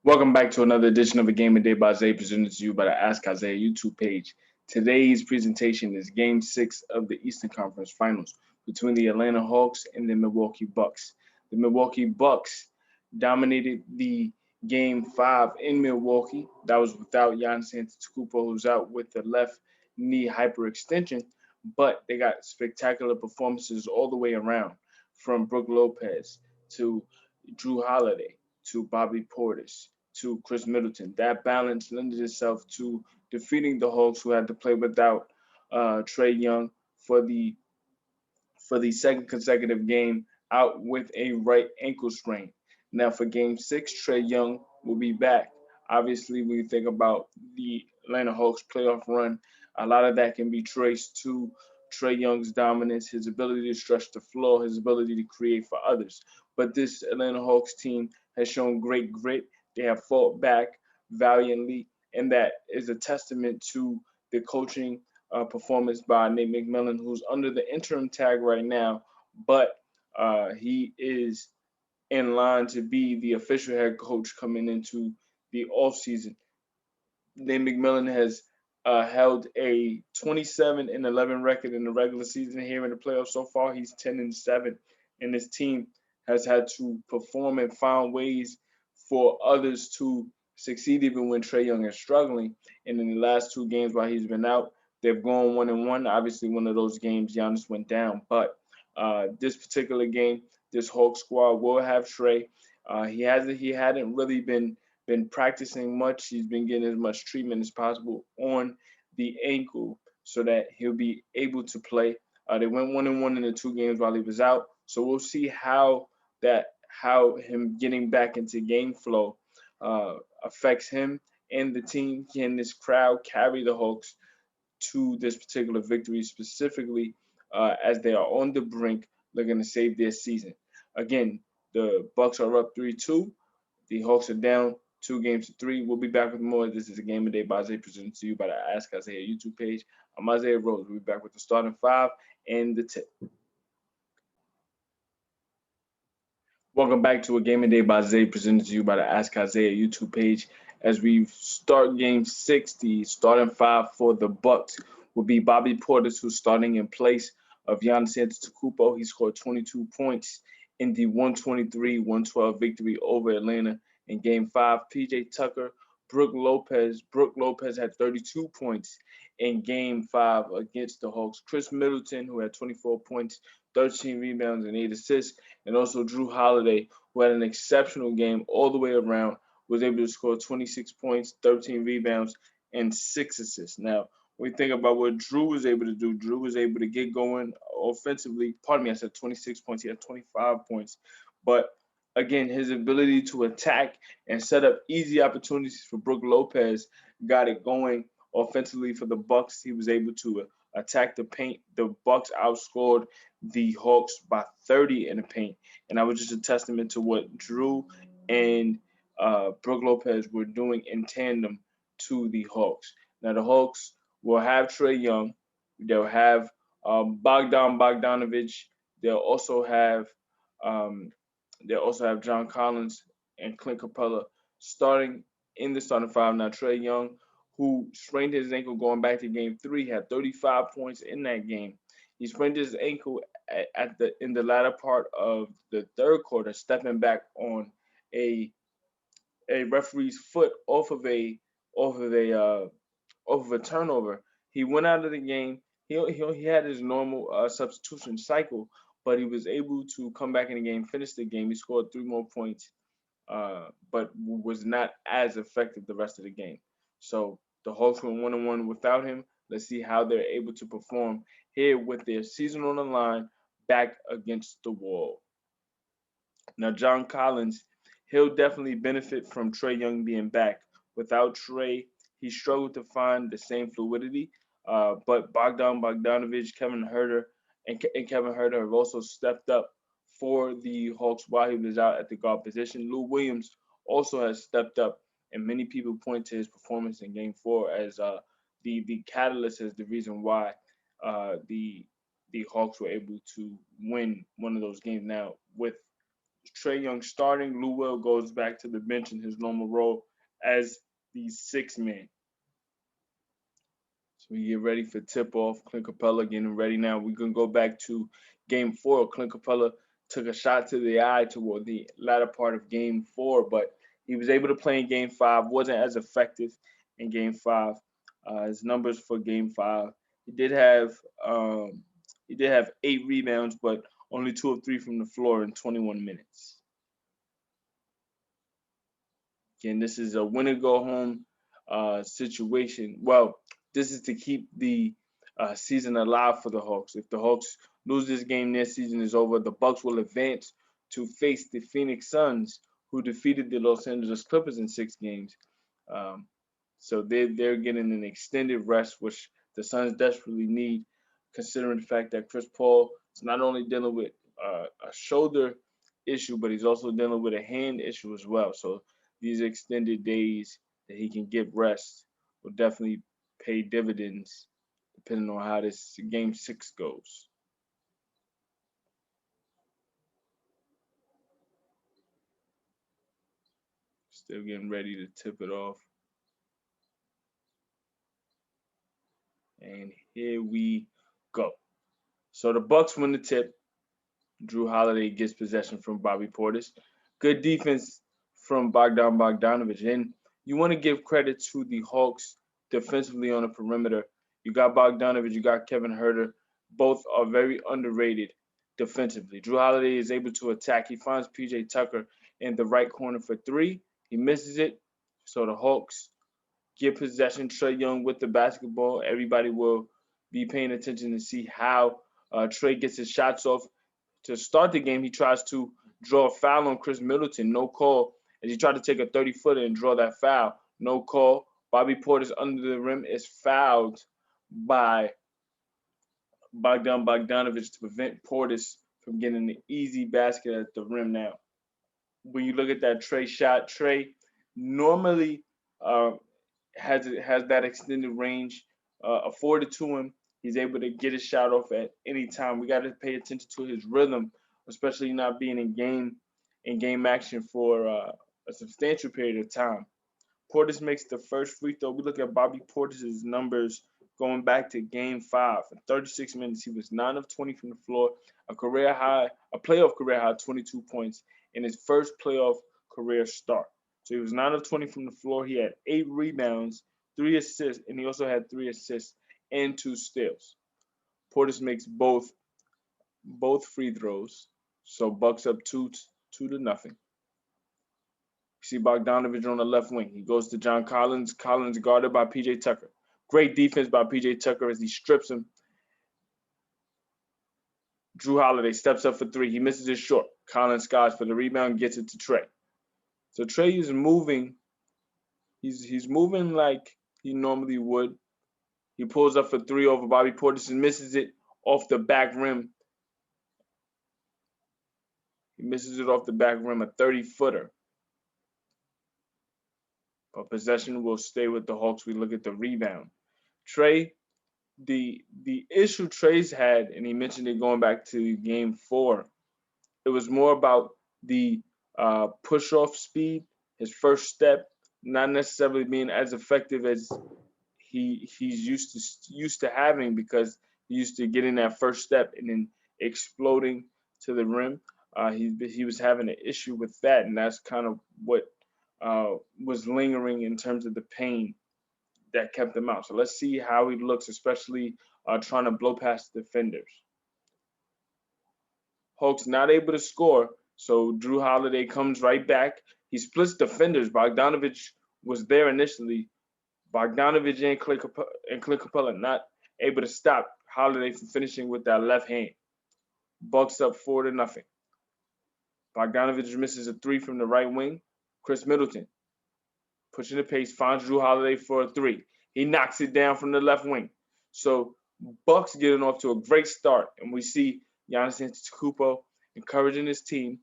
Welcome back to another edition of A Game a Day by Zay, presented to you by the Ask Isaiah YouTube page. Today's presentation is Game 6 of the Eastern Conference Finals between the Atlanta Hawks and the Milwaukee Bucks. The Milwaukee Bucks dominated the Game 5 in Milwaukee. That was without Giannis Antetokounmpo, who's out with the left knee hyperextension, but they got spectacular performances all the way around, from Brook Lopez to Drew Holiday to Bobby Portis to Chris Middleton. That balance lended itself to defeating the Hawks, who had to play without Trae Young for the second consecutive game, out with a right ankle sprain. Now for Game 6, Trae Young will be back. Obviously, when you think about the Atlanta Hawks playoff run, a lot of that can be traced to Trae Young's dominance, his ability to stretch the floor, his ability to create for others. But this Atlanta Hawks team has shown great grit. They have fought back valiantly, and that is a testament to the coaching performance by Nate McMillan, who's under the interim tag right now, but he is in line to be the official head coach coming into the offseason. Nate McMillan has held a 27-11 record in the regular season. Here in the playoffs so far, he's 10-7, and his team has had to perform and find ways for others to succeed, even when Trae Young is struggling. And in the last two games while he's been out, they've gone 1-1. Obviously, one of those games Giannis went down, but this particular game, this Hawk squad will have Trae. He hadn't really been practicing much. He's been getting as much treatment as possible on the ankle so that he'll be able to play. They went 1-1 in the two games while he was out, so we'll see how him getting back into game flow affects him and the team. Can this crowd carry the Hawks to this particular victory, specifically as they are on the brink, looking to save their season? Again, the Bucks are up 3-2. The Hawks are down 2-3. We'll be back with more. This is A Game a Day by Isaiah, presented to you by the Ask Isaiah YouTube page. I'm Isaiah Rose. We'll be back with the starting five and the tip. Welcome back to A Game a Day by Zay, presented to you by the Ask Isaiah YouTube page. As we start Game 6, the starting five for the Bucks will be Bobby Portis, who's starting in place of Giannis Antetokounmpo. He scored 22 points in the 123-112 victory over Atlanta in Game 5. PJ Tucker, Brook Lopez. Brook Lopez had 32 points in Game 5 against the Hawks. Chris Middleton, who had 24 points, 13 rebounds, and 8 assists. And also Drew Holiday, who had an exceptional game all the way around, was able to score 26 points, 13 rebounds, and 6 assists. Now, when we think about what Drew was able to do, Drew was able to get going offensively. Pardon me, I said 26 points. He had 25 points. But again, his ability to attack and set up easy opportunities for Brook Lopez got it going offensively for the Bucks. He was able to attack the paint. The Bucks outscored the Hawks by 30 in the paint, and that was just a testament to what Drew and Brook Lopez were doing in tandem to the Hawks. Now the Hawks will have Trae Young. They'll have Bogdan Bogdanovic. They'll also have John Collins and Clint Capella starting in the starting five. Now Trae Young, who sprained his ankle going back to Game 3, had 35 points in that game. He sprained his ankle in the latter part of the third quarter, stepping back on a referee's foot off of a turnover. He went out of the game. He had his normal substitution cycle, but he was able to come back in the game, finish the game. He scored 3 more points, but was not as effective the rest of the game. So the Hawks went 1-1 without him. Let's see how they're able to perform here with their season on the line, back against the wall. Now, John Collins, he'll definitely benefit from Trae Young being back. Without Trae, he struggled to find the same fluidity. But Bogdan Bogdanovic, Kevin Herter have also stepped up for the Hawks while he was out at the guard position. Lou Williams also has stepped up, and many people point to his performance in Game 4 as the catalyst, as the reason why the Hawks were able to win one of those games. Now, with Trae Young starting. Lou Will goes back to the bench in his normal role as the sixth man. So we get ready for tip off. Clint Capella getting ready now. We can go back to game 4. Clint Capella took a shot to the eye toward the latter part of game 4, but he was able to play in game 5. Wasn't as effective in game 5. His numbers for game 5. He did have um, he did have 8 rebounds, but only 2 of 3 from the floor in 21 minutes. Again, this is a win or go home situation. Well, this is to keep the season alive for the Hawks. If the Hawks lose this game, their season is over. The Bucks will advance to face the Phoenix Suns, who defeated the Los Angeles Clippers in 6 games. Um, so they're getting an extended rest, which the Suns desperately need, considering the fact that Chris Paul is not only dealing with a shoulder issue, but he's also dealing with a hand issue as well. So these extended days that he can get rest will definitely pay dividends depending on how this game 6 goes. Still getting ready to tip it off. And here we go. So the Bucks win the tip. Drew Holiday gets possession from Bobby Portis. Good defense from Bogdanovich. And you want to give credit to the Hawks defensively on the perimeter. You got Bogdanovich, you got Kevin Huerter. Both are very underrated defensively. Drew Holiday is able to attack. He finds PJ Tucker in the right corner for 3. He misses it. So the Hawks get possession. Trae Young with the basketball. Everybody will be paying attention to see how Trae gets his shots off. To start the game, he tries to draw a foul on Chris Middleton. No call. As he tried to take a 30-footer and draw that foul. No call. Bobby Portis under the rim is fouled by Bogdanovich to prevent Portis from getting an easy basket at the rim now. When you look at that Trae shot, Trae normally uh, has that extended range afforded to him. He's able to get his shot off at any time. We got to pay attention to his rhythm, especially not being in game action for a substantial period of time. Portis makes the first free throw. We look at Bobby Portis' numbers going back to game 5. In 36 minutes, he was 9 of 20 from the floor, a playoff career high 22 points in his first playoff career start. So he was 9 of 20 from the floor. He had 8 rebounds, 3 assists, and he also had 3 assists and 2 steals. Portis makes both free throws. So Bucks up 2-0. See Bogdanovich on the left wing. He goes to John Collins. Collins guarded by PJ Tucker. Great defense by PJ Tucker as he strips him. Drew Holiday steps up for 3. He misses it short. Collins skies for the rebound, gets it to Trae. So Trae is moving. He's moving like he normally would. He pulls up for 3 over Bobby Portis and misses it off the back rim. He misses it off the back rim, a 30-footer. But possession will stay with the Hawks. We look at the rebound. Trae, the issue Trae's had, and he mentioned it going back to game 4, it was more about the push-off speed, his first step, not necessarily being as effective as he's used to having, because he used to getting that first step and then exploding to the rim. He was having an issue with that, and that's kind of what was lingering in terms of the pain that kept him out. So let's see how he looks, especially trying to blow past the defenders. Hawks not able to score, so Drew Holiday comes right back. He splits defenders. Bogdanovich was there initially. Bogdanovich and Clint Capella not able to stop Holiday from finishing with that left hand. Bucks up 4-0. Bogdanovich misses a 3 from the right wing. Chris Middleton pushing the pace, finds Drew Holiday for a 3. He knocks it down from the left wing. So Bucks getting off to a great start, and we see Giannis Antetokounmpo encouraging his team,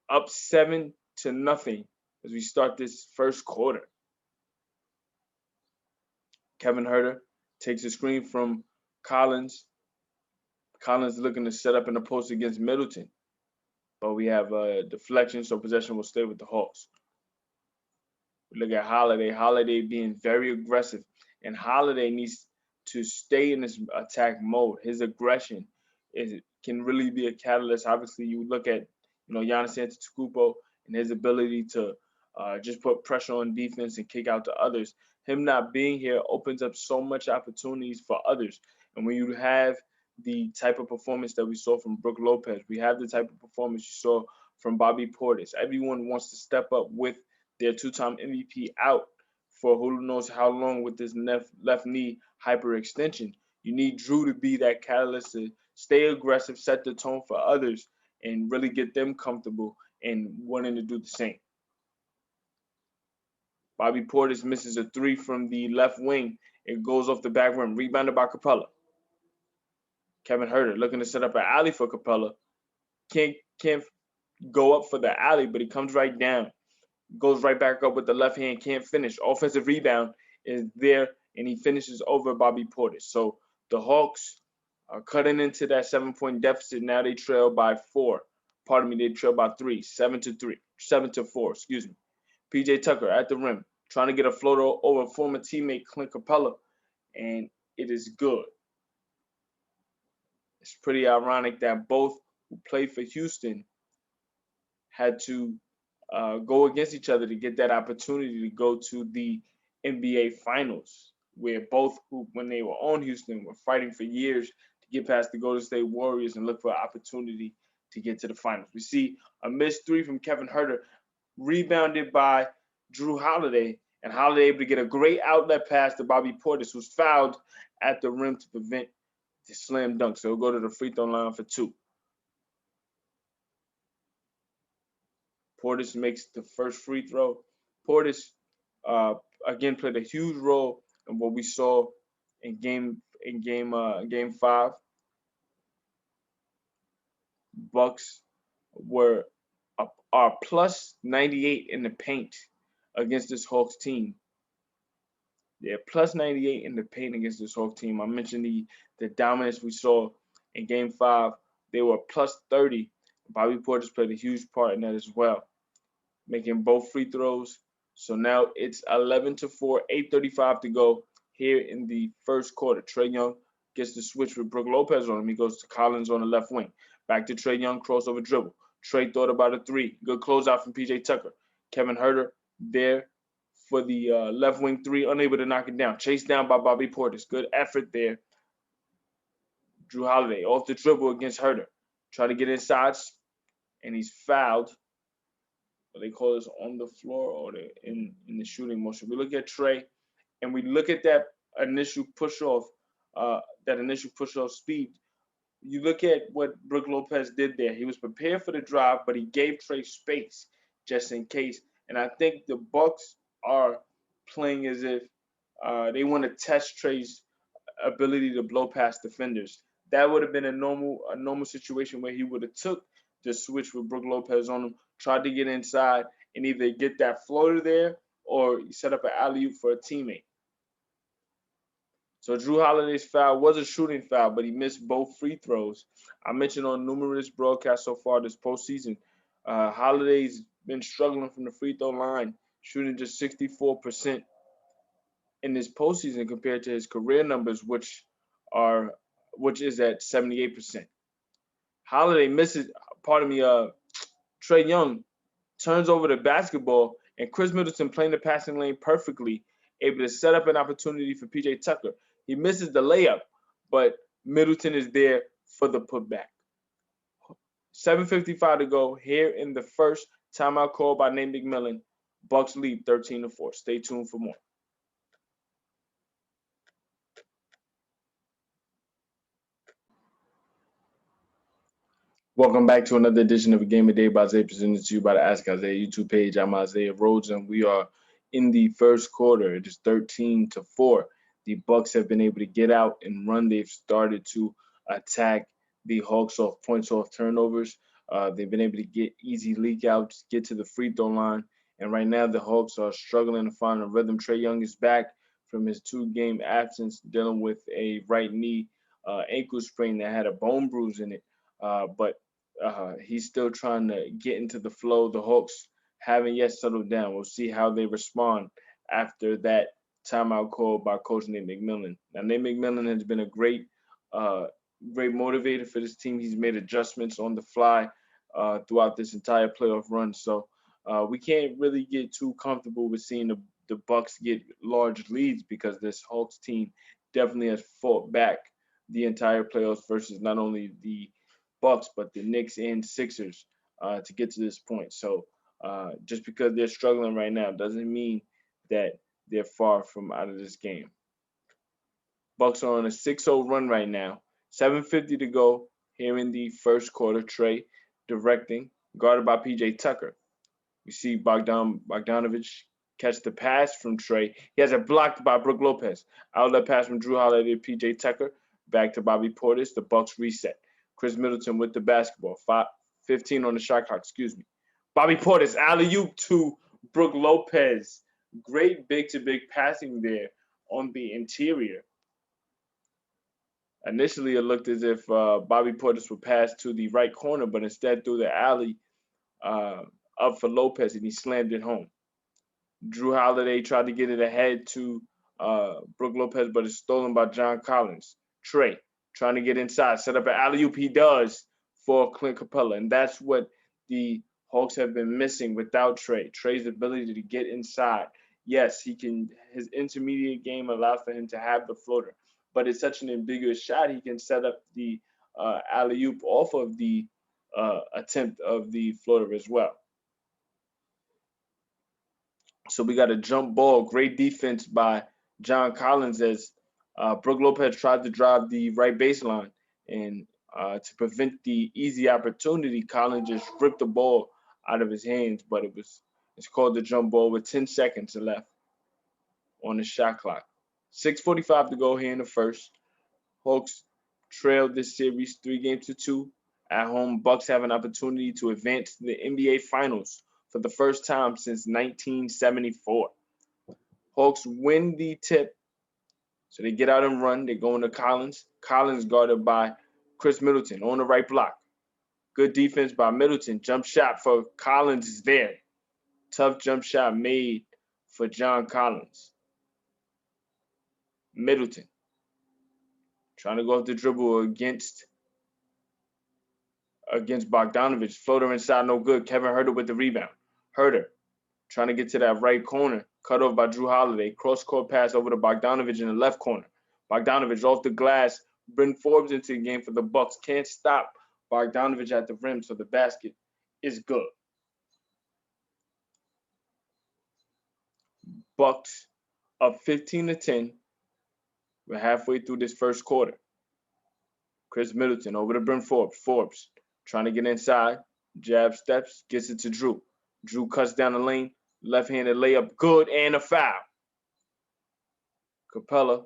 up 7-0 as we start this first quarter. Kevin Huerter takes a screen from Collins. Collins looking to set up in the post against Middleton. but we have deflection, so possession will stay with the Hawks. We look at Holiday. Holiday being very aggressive, and Holiday needs to stay in this attack mode. His aggression can really be a catalyst. Obviously, you look at Giannis Antetokounmpo and his ability to just put pressure on defense and kick out to others. Him not being here opens up so much opportunities for others. And when you have the type of performance that we saw from Brook Lopez, we have the type of performance you saw from Bobby Portis. Everyone wants to step up with their two-time MVP out for who knows how long with this left knee hyperextension. You need Drew to be that catalyst to stay aggressive, set the tone for others, and really get them comfortable and wanting to do the same. Bobby Portis misses a three from the left wing. It goes off the back rim, rebounded by Capella. Kevin Huerter looking to set up an alley for Capella. Can't go up for the alley, but he comes right down. Goes right back up with the left hand, can't finish. Offensive rebound is there, and he finishes over Bobby Portis. So the Hawks are cutting into that 7-point deficit. Now they trail by 4. Pardon me, they trail by 3, 7-4, excuse me. PJ Tucker at the rim, trying to get a floater over former teammate Clint Capella, and it is good. It's pretty ironic that both who played for Houston had to go against each other to get that opportunity to go to the NBA Finals, where both who, when they were on Houston, were fighting for years to get past the Golden State Warriors and look for an opportunity to get to the finals. We see a missed three from Kevin Huerter, rebounded by Drew Holiday, and Holiday able to get a great outlet pass to Bobby Portis, who's fouled at the rim to prevent the slam dunk. So he'll go to the free throw line for 2. Portis makes the first free throw. Portis again played a huge role in what we saw in game 5. Bucks are plus 98 in the paint against this Hawks team. They're plus 98 in the paint against this Hawks team. I mentioned the dominance we saw in game 5. They were plus 30. Bobby Portis played a huge part in that as well, making both free throws. So now it's 11-4, 8:35 to go here in the first quarter. Trae Young gets the switch with Brook Lopez on him. He goes to Collins on the left wing. Back to Trae Young, crossover dribble. Trae thought about a 3. Good closeout from PJ Tucker. Kevin Huerter there for the left wing 3, unable to knock it down. Chased down by Bobby Portis. Good effort there. Drew Holiday off the dribble against Huerter. Try to get inside, and he's fouled. They call this on the floor or in the shooting motion. We look at Trae, and we look at that initial push off speed. You look at what Brook Lopez did there. He was prepared for the drive, but he gave Trae space just in case. And I think the Bucks are playing as if they want to test Trae's ability to blow past defenders. That would have been a normal situation where he would have took the switch with Brook Lopez on him, tried to get inside and either get that floater there or set up an alley-oop for a teammate. So Drew Holiday's foul was a shooting foul, but he missed both free throws. I mentioned on numerous broadcasts so far this postseason, Holiday's been struggling from the free throw line, shooting just 64% in this postseason compared to his career numbers, which is at 78%. Holiday misses, Trae Young turns over the basketball, and Chris Middleton playing the passing lane perfectly, able to set up an opportunity for PJ Tucker. He misses the layup, but Middleton is there for the putback. 7:55 to go here in the first. Timeout called by Nate McMillan. Bucks lead 13-4. Stay tuned for more. Welcome back to another edition of A Game a Day by Zay, presented to you by the Ask Isaiah YouTube page. I'm Isaiah Rhodes, and we are in the first quarter. It is 13-4. The Bucks have been able to get out and run. They've started to attack the Hawks off points, off turnovers. They've been able to get easy leak outs, get to the free throw line. And right now the Hawks are struggling to find a rhythm. Trae Young is back from his 2-game absence, dealing with a right knee ankle sprain that had a bone bruise in it. But He's still trying to get into the flow. The Hawks haven't yet settled down. We'll see how they respond after that timeout call by Coach Nate McMillan. Now, Nate McMillan has been a uh, great motivator for this team. He's made adjustments on the fly throughout this entire playoff run. So we can't really get too comfortable with seeing the Bucks get large leads because this Hawks team definitely has fought back the entire playoffs versus not only the Bucks but the Knicks and Sixers to get to this point. So just because they're struggling right now doesn't mean that they're far from out of this game. Bucks are on a 6-0 run right now. 7:50 to go here in the first quarter. Trey directing, guarded by PJ Tucker. You see Bogdanovich catch the pass from Trey. He has it blocked by Brook Lopez. Outlet pass from Drew Holiday to PJ Tucker. Back to Bobby Portis. The Bucks reset. Chris Middleton with the basketball. 15 on the shot clock, excuse me. Bobby Portis, alley-oop to Brook Lopez. Great big-to-big passing there on the interior. Initially, it looked as if Bobby Portis would pass to the right corner, but instead threw the alley up for Lopez, and he slammed it home. Drew Holiday tried to get it ahead to Brook Lopez, but it's stolen by John Collins. Trey trying to get inside, set up an alley-oop. He does for Clint Capella, and that's what the Hawks have been missing without Trey. Trey's ability to get inside. Yes, he can. His intermediate game allows for him to have the floater, but it's such an ambiguous shot. He can set up the alley-oop off of the attempt of the floater as well. So we got a jump ball. Great defense by John Collins as Brook Lopez tried to drive the right baseline. And to prevent the easy opportunity, Collins just ripped the ball out of his hands. But it's called the jump ball with 10 seconds left on the shot clock. 6:45 to go here in the first. Hawks trailed this series 3-2 at home. Bucks have an opportunity to advance to the NBA Finals for the first time since 1974. Hawks win the tip, so they get out and run. They go into Collins. Collins guarded by Chris Middleton on the right block. Good defense by Middleton. Jump shot for Collins is there. Tough jump shot made for John Collins. Middleton trying to go off the dribble against Bogdanovich. Floater inside, no good. Kevin Huerter with the rebound. Huerter trying to get to that right corner. Cut off by Drew Holiday. Cross-court pass over to Bogdanovich in the left corner. Bogdanovich off the glass. Bryn Forbes into the game for the Bucks. Can't stop Bogdanovich at the rim, so the basket is good. Bucks up 15-10. We're halfway through this first quarter. Chris Middleton over to Bryn Forbes. Forbes trying to get inside. Jab steps. Gets it to Drew. Drew cuts down the lane. Left-handed layup. Good. And a foul. Capella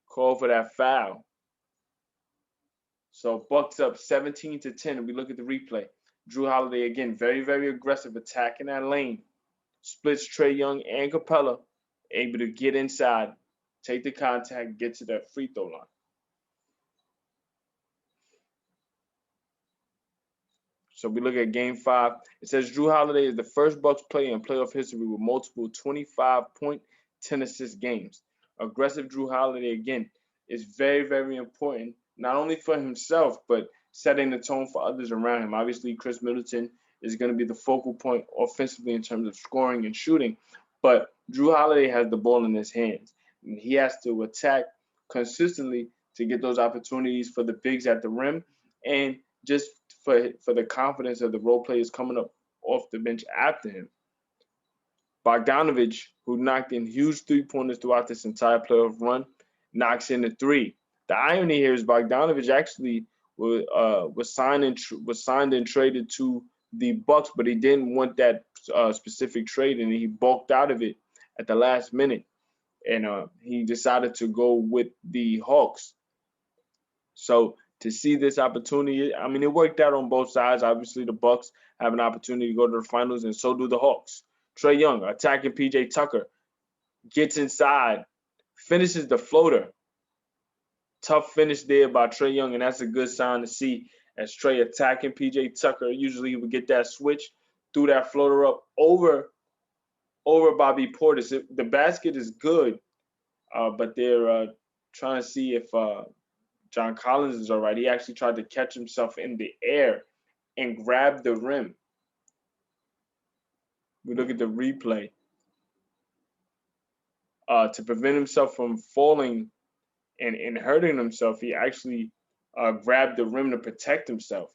called for that foul. So Bucks up 17-10. We look at the replay. Drew Holiday again, very, very aggressive, attacking that lane. Splits Trae Young and Capella. Able to get inside, take the contact, get to that free throw line. So we look at Game 5. It says Drew Holiday is the first Bucks player in playoff history with multiple 25-point, 10-assist games. Aggressive Drew Holiday, again, is very, very important, not only for himself, but setting the tone for others around him. Obviously, Chris Middleton is going to be the focal point offensively in terms of scoring and shooting, but Drew Holiday has the ball in his hands, and he has to attack consistently to get those opportunities for the bigs at the rim and just for the confidence of the role players coming up off the bench after him. Bogdanovich, who knocked in huge three-pointers throughout this entire playoff run, knocks in the three. The irony here is Bogdanovich actually was signed and traded to the Bucks, but he didn't want that specific trade, and he bulked out of it at the last minute, and he decided to go with the Hawks. So to see this opportunity, I mean, it worked out on both sides. Obviously, the Bucks have an opportunity to go to the finals, and so do the Hawks. Trae Young attacking PJ Tucker, gets inside, finishes the floater. Tough finish there by Trae Young, and that's a good sign to see as Trey attacking PJ Tucker. Usually he would get that switch, threw that floater up over Bobby Portis. The basket is good, but they're trying to see if John Collins is all right. He actually tried to catch himself in the air and grab the rim. We look at the replay. To prevent himself from falling and hurting himself, he actually grabbed the rim to protect himself.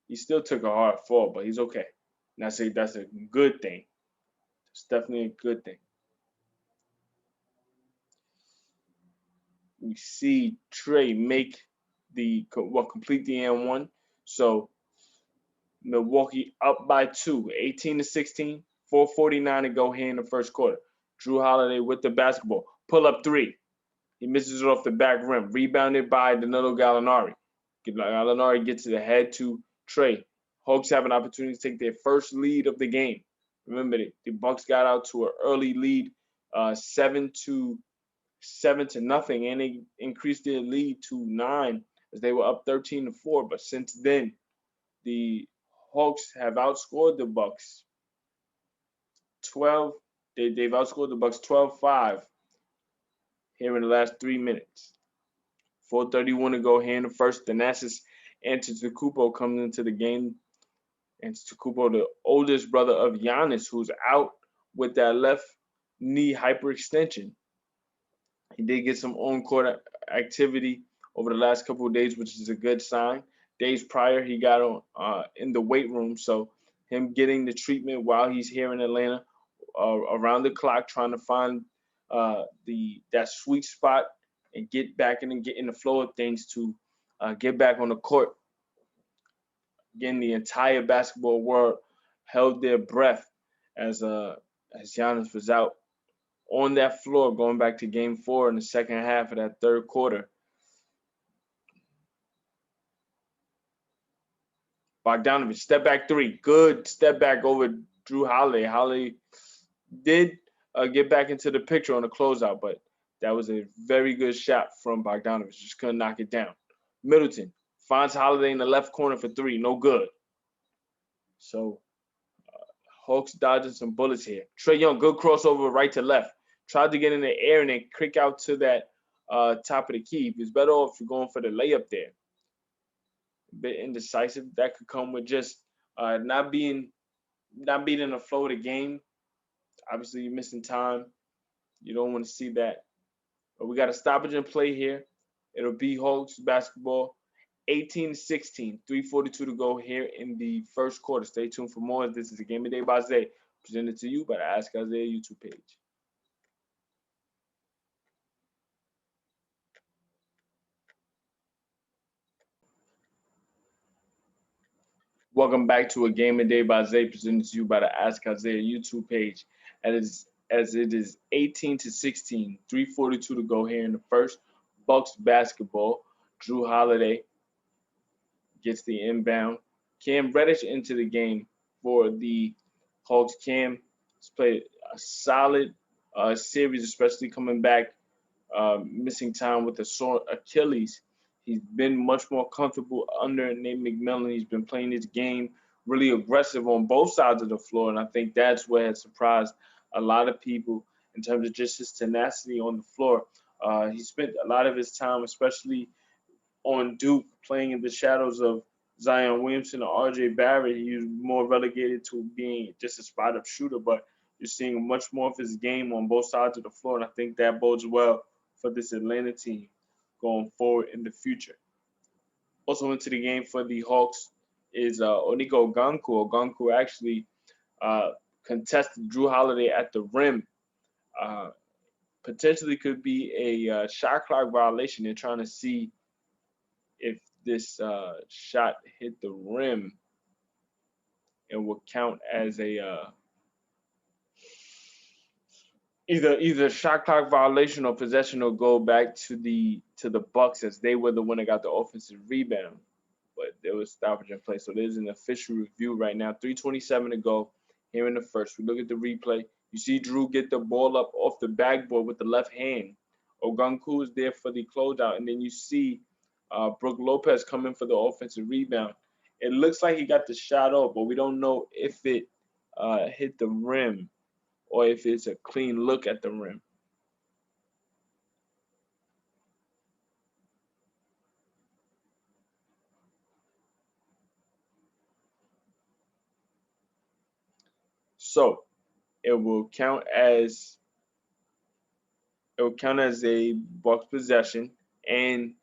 He still took a hard fall, but he's okay. And I say that's a good thing. It's definitely a good thing. We see Trey complete the and one. So Milwaukee up by 2, 18-16, 4:49 to go here in the first quarter. Jrue Holiday with the basketball. Pull up three. He misses it off the back rim. Rebounded by Danilo Gallinari. Gallinari gets it ahead to Trey. Hawks have an opportunity to take their first lead of the game. Remember, the Bucks got out to an early lead, 7-0, and they increased their lead to 9 as they were up 13-4. But since then, the Hawks have outscored the Bucks 12. They've outscored the Bucks 12-5 here in the last 3 minutes. 4:31 to go here in the first. Thanasis Antetokounmpo comes into the game. Antetokounmpo, the oldest brother of Giannis, who's out with that left knee hyperextension. He did get some on-court activity over the last couple of days, which is a good sign. Days prior, he got on in the weight room, so him getting the treatment while he's here in Atlanta, around the clock, trying to find that sweet spot and get back in and get in the flow of things to get back on the court. Again, the entire basketball world held their breath as Giannis was out on that floor, going back to Game 4 in the second half of that third quarter. Bogdanovich, step back three. Good step back over Jrue Holiday. Holiday did get back into the picture on the closeout, but that was a very good shot from Bogdanovich. Just couldn't knock it down. Middleton finds Holiday in the left corner for three. No good. So Hawks dodging some bullets here. Trae Young, good crossover right to left. Tried to get in the air and then kick out to that top of the key. It's better off if you're going for the layup there. A bit indecisive. That could come with just not being in the flow of the game. Obviously, you're missing time. You don't want to see that. But we got a stoppage in play here. It'll be Hawks basketball. 18-16, 3:42 to go here in the first quarter. Stay tuned for more. This is a Game of Day by Zay, presented to you by the Ask Isaiah YouTube page. Welcome back to a Game of Day by Zay, presented to you by the Ask Isaiah YouTube page. As it is 18-16, 3:42 to go here in the first. Bucks basketball. Jrue Holiday gets the inbound. Cam Reddish into the game for the Hawks. Cam has played a solid series, especially coming back, missing time with the sore Achilles. He's been much more comfortable under Nate McMillan. He's been playing his game really aggressive on both sides of the floor, and I think that's what has surprised a lot of people in terms of just his tenacity on the floor. He spent a lot of his time, especially on Duke, playing in the shadows of Zion Williamson or R.J. Barrett. He was more relegated to being just a spot-up shooter, but you're seeing much more of his game on both sides of the floor, and I think that bodes well for this Atlanta team going forward in the future. Also into the game for the Hawks is Onyeka Okongwu. Okongwu actually contested Jrue Holiday at the rim. Potentially could be a shot clock violation. They're trying to see if this shot hit the rim and will count as a either shot clock violation or possession will go back to the Bucks, as they were the one that got the offensive rebound. But there was stoppage in play. So there's an official review right now. 3:27 to go here in the first. We look at the replay. You see Jrue get the ball up off the backboard with the left hand. Okongwu is there for the closeout. And then you see Brook Lopez coming for the offensive rebound. It looks like he got the shot off, but we don't know if it hit the rim or if it's a clean look at the rim. So it will count as a Bucks possession, and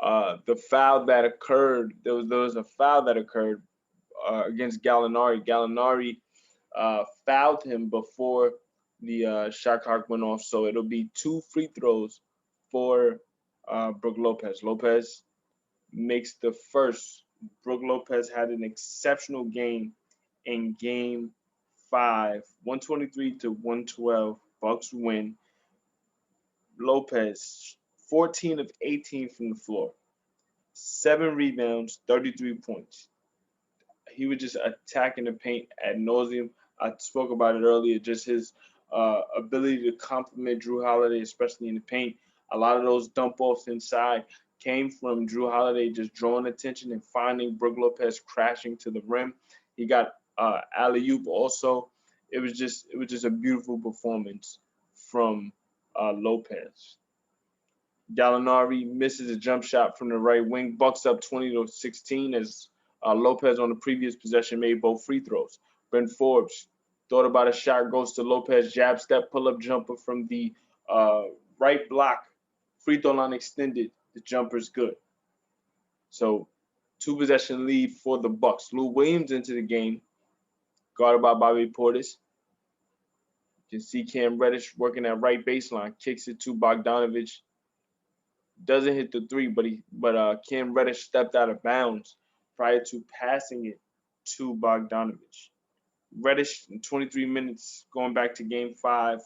the foul that occurred, there was a foul that occurred against Gallinari. Gallinari fouled him before the shot clock went off, so it'll be 2 free throws for Brook Lopez. Lopez makes the first. Brook Lopez had an exceptional game in Game 5, 123-112. Bucks win. Lopez, 14 of 18 from the floor, 7 rebounds, 33 points. He was just attacking the paint ad nauseum. I spoke about it earlier, just his ability to complement Drew Holiday, especially in the paint. A lot of those dump offs inside came from Drew Holiday just drawing attention and finding Brook Lopez crashing to the rim. He got alley-oop also. It was just a beautiful performance from Lopez. Gallinari misses a jump shot from the right wing. Bucks up 20-16 as Lopez on the previous possession made both free throws. Bryn Forbes thought about a shot, goes to Lopez, jab step, pull-up jumper from the right block. Free throw line extended. The jumper's good. So 2-possession lead for the Bucks. Lou Williams into the game, guarded by Bobby Portis. You can see Cam Reddish working that right baseline, kicks it to Bogdanovich. Doesn't hit the 3, but Cam Reddish stepped out of bounds prior to passing it to Bogdanovich. Reddish in 23 minutes, going back to Game 5,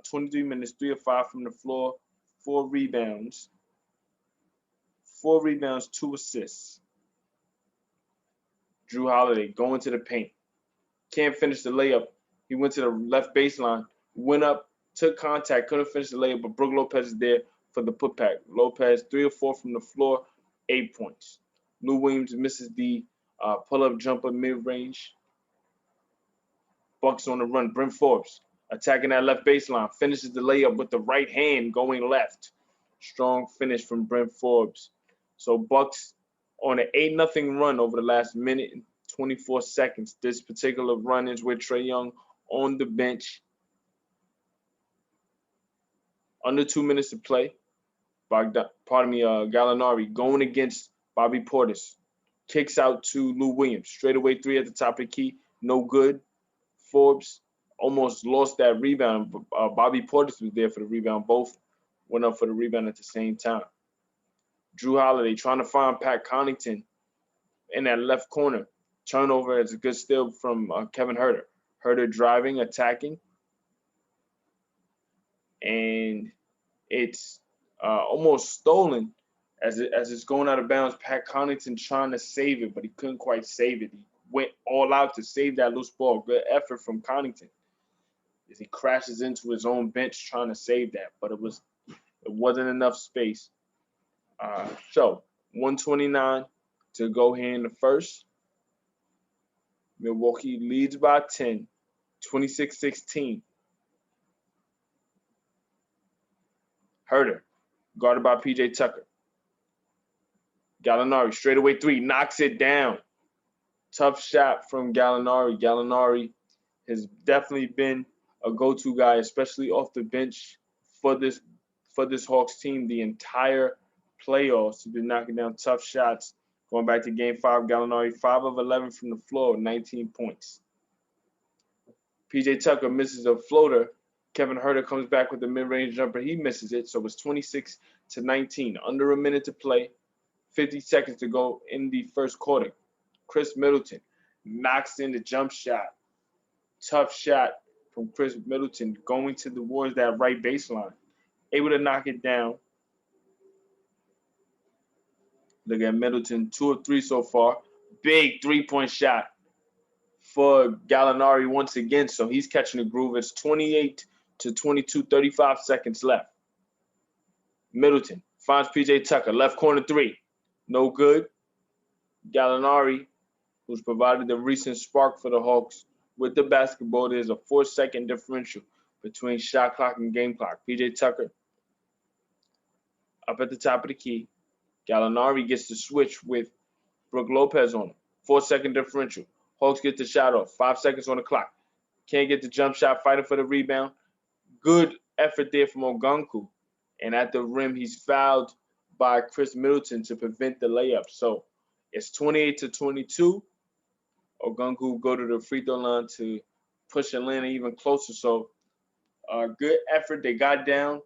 23 minutes, 3 of 5 from the floor, 4 rebounds, 2 assists. Drew Holiday going to the paint. Can't finish the layup. He went to the left baseline, went up, took contact, couldn't finish the layup, but Brook Lopez is there for the putback. Lopez, 3 of 4 from the floor, 8 points. Lou Williams misses the pull-up jumper mid-range. Bucks on the run. Bryn Forbes attacking that left baseline, finishes the layup with the right hand going left. Strong finish from Bryn Forbes. So Bucks on an 8-0 run over the last minute and 24 seconds. This particular run is with Trae Young on the bench. Under 2 minutes to play. Gallinari going against Bobby Portis. Kicks out to Lou Williams. Straightaway 3 at the top of the key. No good. Forbes almost lost that rebound. Bobby Portis was there for the rebound. Both went up for the rebound at the same time. Drew Holiday trying to find Pat Connaughton in that left corner. Turnover is a good steal from Kevin Huerter. Huerter driving, attacking. And it's almost stolen as it's going out of bounds. Pat Connaughton trying to save it, but he couldn't quite save it. He went all out to save that loose ball. Good effort from Connaughton as he crashes into his own bench trying to save that, but it wasn't enough space. So 129 to go here in the first. Milwaukee leads by 10, 26-16. Huerter, guarded by PJ Tucker. Gallinari, straightaway 3, knocks it down. Tough shot from Gallinari. Gallinari has definitely been a go-to guy, especially off the bench for this Hawks team the entire playoffs. He's been knocking down tough shots. Going back to Game 5, Gallinari, 5 of 11 from the floor, 19 points. PJ Tucker misses a floater. Kevin Huerter comes back with the mid-range jumper. He misses it, so it's 26-19. Under a minute to play, 50 seconds to go in the first quarter. Chris Middleton knocks in the jump shot. Tough shot from Chris Middleton going towards that right baseline. Able to knock it down. Look at Middleton, 2 of 3 so far. Big 3-point shot for Gallinari once again, so he's catching the groove. It's 28-22, 35 seconds left. Middleton finds PJ Tucker, left corner 3. No good. Gallinari, who's provided the recent spark for the Hawks with the basketball, there's a 4-second differential between shot clock and game clock. PJ Tucker up at the top of the key. Gallinari gets the switch with Brook Lopez on him. 4-second differential. Hawks get the shot off. 5 seconds on the clock. Can't get the jump shot, fighting for the rebound. Good effort there from Ogunku. And at the rim, he's fouled by Chris Middleton to prevent the layup. So it's 28-22. Ogunku go to the free throw line to push Atlanta even closer. So good effort. They got down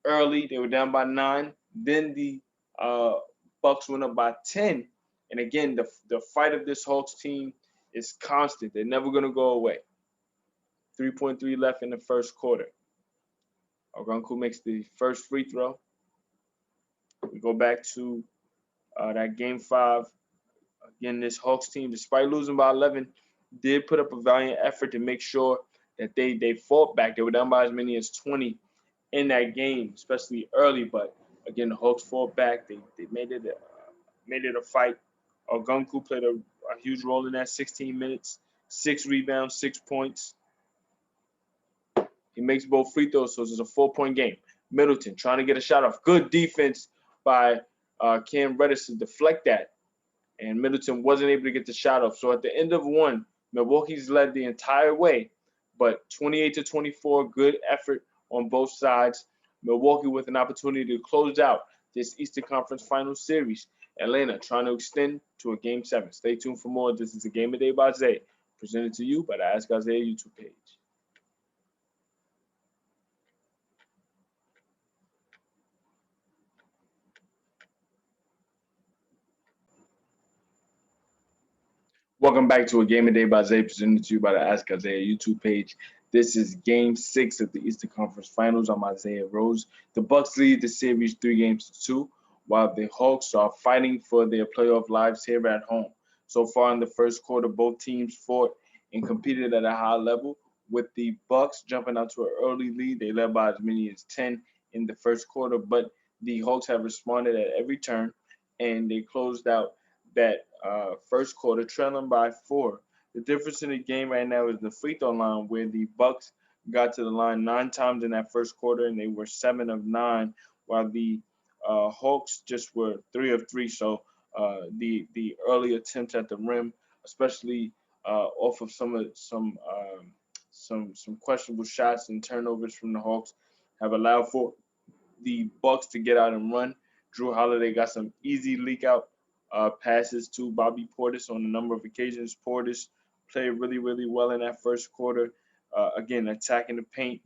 early. They were down by 9. Then the Bucks went up by 10. And again, the fight of this Hawks team is constant. They're never going to go away. 3.3 left in the first quarter. Ogunku makes the first free throw. We go back to that game 5. Again, this Hawks team, despite losing by 11, did put up a valiant effort to make sure that they fought back. They were down by as many as 20 in that game, especially early. But again, the Hawks fought back. They made it a fight. Ogunku played a huge role in that. 16 minutes, 6 rebounds, 6 points. He makes both free throws, so it's a 4-point game. Middleton trying to get a shot off. Good defense by Cam Reddish to deflect that. And Middleton wasn't able to get the shot off. So at the end of 1, Milwaukee's led the entire way. But 28-24, good effort on both sides. Milwaukee with an opportunity to close out this Eastern Conference Finals series. Atlanta trying to extend to a Game 7. Stay tuned for more. This is the Game of the Day by Zay, presented to you by the Ask Isaiah YouTube page. Welcome back to a Game of the Day by Zay, presented to you by the Ask Isaiah YouTube page. This is Game 6 of the Eastern Conference Finals. I'm Isaiah Rose. The Bucks lead the series 3-2, while the Hawks are fighting for their playoff lives here at home. So far in the first quarter, both teams fought and competed at a high level, with the Bucks jumping out to an early lead. They led by as many as 10 in the first quarter, but the Hawks have responded at every turn, and they closed out that first quarter trailing by 4. The difference in the game right now is the free throw line, where the Bucks got to the line 9 times in that first quarter, and they were 7 of 9, while the Hawks just were 3 of 3. So the early attempts at the rim, especially off of some questionable shots and turnovers from the Hawks, have allowed for the Bucks to get out and run. Drew Holiday got some easy leak out passes to Bobby Portis on a number of occasions. Portis played really, really well in that first quarter. Again, attacking the paint.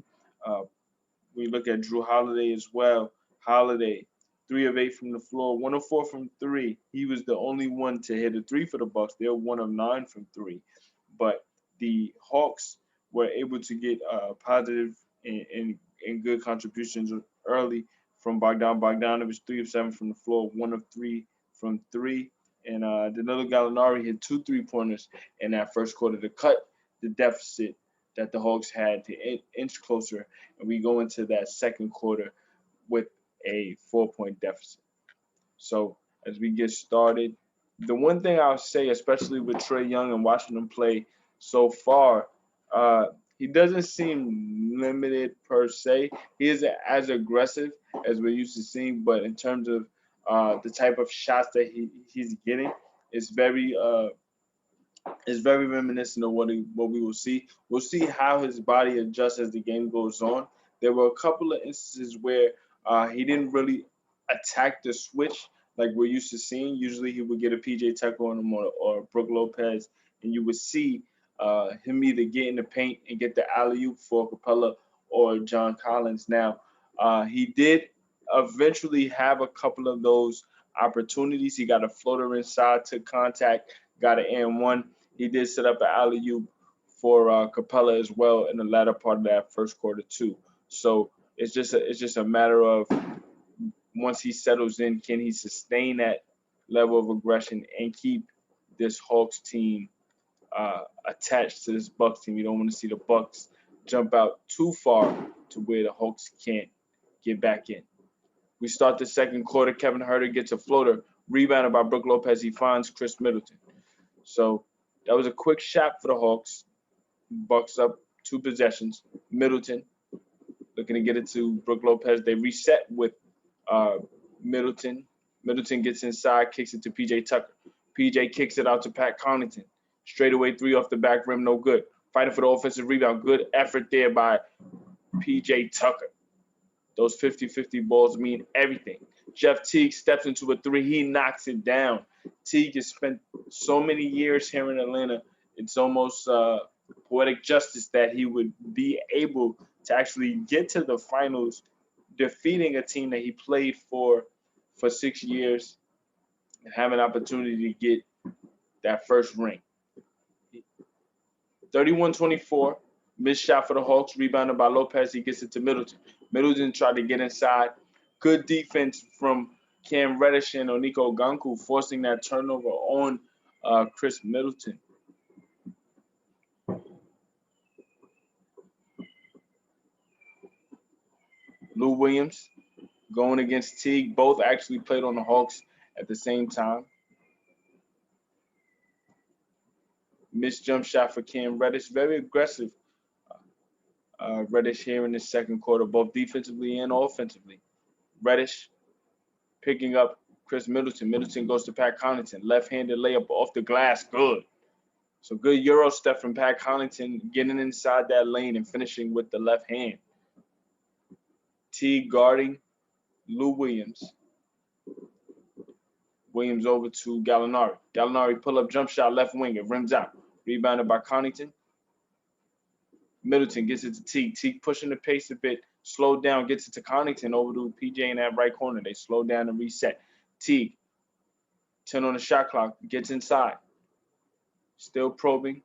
We look at Drew Holiday as well. Holiday, 3 of 8 from the floor, 1 of 4 from 3. He was the only one to hit a 3 for the Bucks. They're 1 of 9 from 3. But the Hawks were able to get positive and good contributions early from Bogdanovich, 3 of 7 from the floor, 1 of 3 from 3. And Danilo Gallinari hit 2 3-pointers in that first quarter to cut the deficit that the Hawks had to inch closer. And we go into that second quarter with a 4-point deficit. So as we get started, the one thing I'll say, especially with Trae Young and watching him play so far, he doesn't seem limited per se. He isn't as aggressive as we're used to seeing, but in terms of the type of shots that he's getting, it's very reminiscent of what we will see. We'll see how his body adjusts as the game goes on. There were a couple of instances where he didn't really attack the switch like we're used to seeing. Usually he would get a PJ Tucker on him or Brook Lopez, and you would see him either get in the paint and get the alley-oop for Capella or John Collins. Now, he did eventually have a couple of those opportunities. He got a floater inside, took contact, got an and-1. He did set up an alley-oop for Capella as well in the latter part of that first quarter too. So it's just a matter of, once he settles in, can he sustain that level of aggression and keep this Hawks team attached to this Bucks team. You don't want to see the Bucks jump out too far to where the Hawks can't get back in. We start the second quarter. Kevin Huerter gets a floater Rebounded by Brook Lopez. He finds Chris Middleton. So that was a quick shot for the Hawks. Bucks up 2 possessions. Middleton looking to get it to Brook Lopez. They reset with Middleton. Middleton gets inside, kicks it to PJ Tucker. PJ kicks it out to Pat Connaughton. Straightaway 3 off the back rim, no good. Fighting for the offensive rebound. Good effort there by PJ Tucker. Those 50-50 balls mean everything. Jeff Teague steps into a 3. He knocks it down. Teague has spent so many years here in Atlanta. It's almost poetic justice that he would be able to actually get to the finals, defeating a team that he played for 6 years and have an opportunity to get that first ring. 31-24, missed shot for the Hawks, rebounded by Lopez. He gets it to Middleton. Middleton tried to get inside. Good defense from Cam Reddish and Oniko Ganku, forcing that turnover on Chris Middleton. Lou Williams going against Teague. Both actually played on the Hawks at the same time. Missed jump shot for Cam Reddish. Very aggressive Reddish here in the second quarter, both defensively and offensively. Reddish picking up Chris Middleton. Middleton goes to Pat Connaughton. Left-handed layup off the glass. Good. So good Euro step from Pat Connaughton, getting inside that lane and finishing with the left hand. Teague guarding Lou Williams. Williams over to Gallinari. Gallinari pull-up jump shot, left wing. It rims out. Rebounded by Connaughton. Middleton gets it to Teague. Teague pushing the pace a bit. Slowed down, gets it to Connaughton over to PJ in that right corner. They slow down and reset. Teague, 10 on the shot clock, gets inside. Still probing.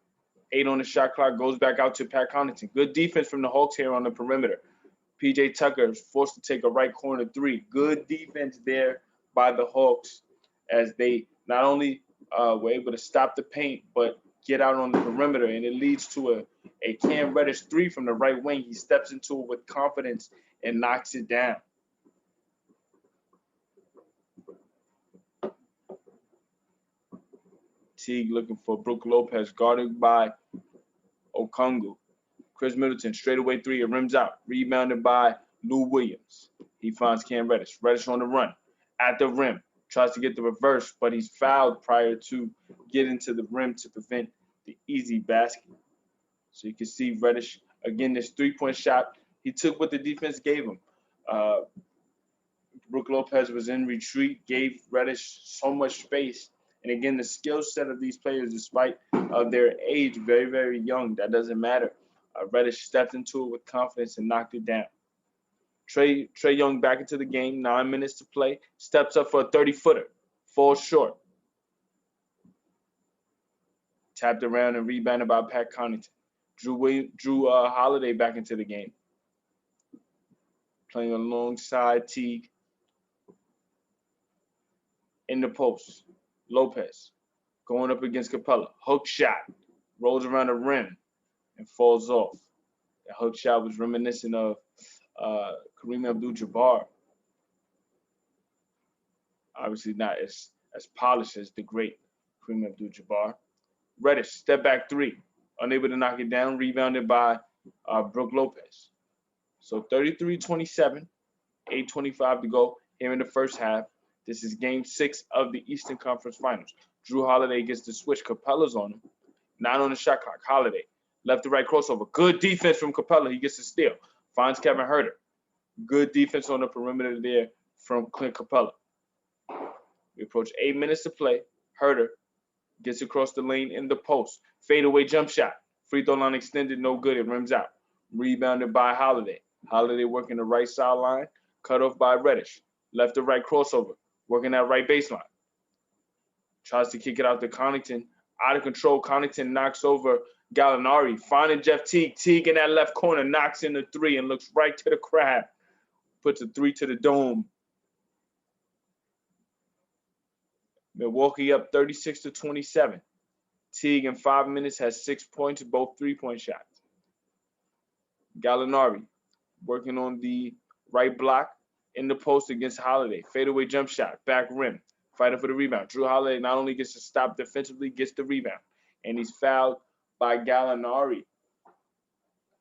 8 on the shot clock, goes back out to Pat Connaughton. Good defense from the Hawks here on the perimeter. PJ Tucker is forced to take a right corner 3. Good defense there by the Hawks as they not only were able to stop the paint, but get out on the perimeter, and it leads to a Cam Reddish 3 from the right wing. He steps into it with confidence and knocks it down. Teague looking for Brook Lopez, guarded by Okongwu. Chris Middleton, straightaway 3, it rims out. Rebounded by Lou Williams. He finds Cam Reddish. Reddish on the run. At the rim. Tries to get the reverse, but he's fouled prior to getting to the rim to prevent the easy basket. So you can see Reddish, again, this 3-point shot. He took what the defense gave him. Brook Lopez was in retreat, gave Reddish so much space. And again, the skill set of these players, despite their age, very, very young, that doesn't matter. Reddish stepped into it with confidence and knocked it down. Trae Young back into the game, 9 minutes to play. Steps up for a 30-footer. Falls short. Tapped around and rebounded by Pat Connaughton. Drew Holiday back into the game. Playing alongside Teague. In the post. Lopez going up against Capella. Hook shot. Rolls around the rim and falls off. That hook shot was reminiscent of Kareem Abdul-Jabbar. Obviously not as polished as the great Kareem Abdul-Jabbar. Reddish, step back 3. Unable to knock it down. Rebounded by Brook Lopez. So 33-27. 8:25 to go here in the first half. This is game 6 of the Eastern Conference Finals. Drew Holiday gets the switch. Capella's on him. 9 on the shot clock. Holiday. Left to right crossover. Good defense from Capella. He gets the steal. Finds Kevin Huerter. Good defense on the perimeter there from Clint Capella. We approach 8 minutes to play. Huerter gets across the lane in the post. Fadeaway jump shot. Free throw line extended. No good. It rims out. Rebounded by Holiday. Holiday working the right sideline. Cut off by Reddish. Left to right crossover. Working that right baseline. Tries to kick it out to Connaughton. Out of control. Connaughton knocks over Gallinari. Finding Jeff Teague. Teague in that left corner. Knocks in the 3 and looks right to the crab. Puts a 3 to the dome. Milwaukee up 36-27. Teague in 5 minutes has 6 points, both 3-point shots. Gallinari working on the right block in the post against Holiday. Fadeaway jump shot. Back rim. fighting for the rebound. Drew Holiday not only gets to stop defensively, gets the rebound, and he's fouled by Gallinari.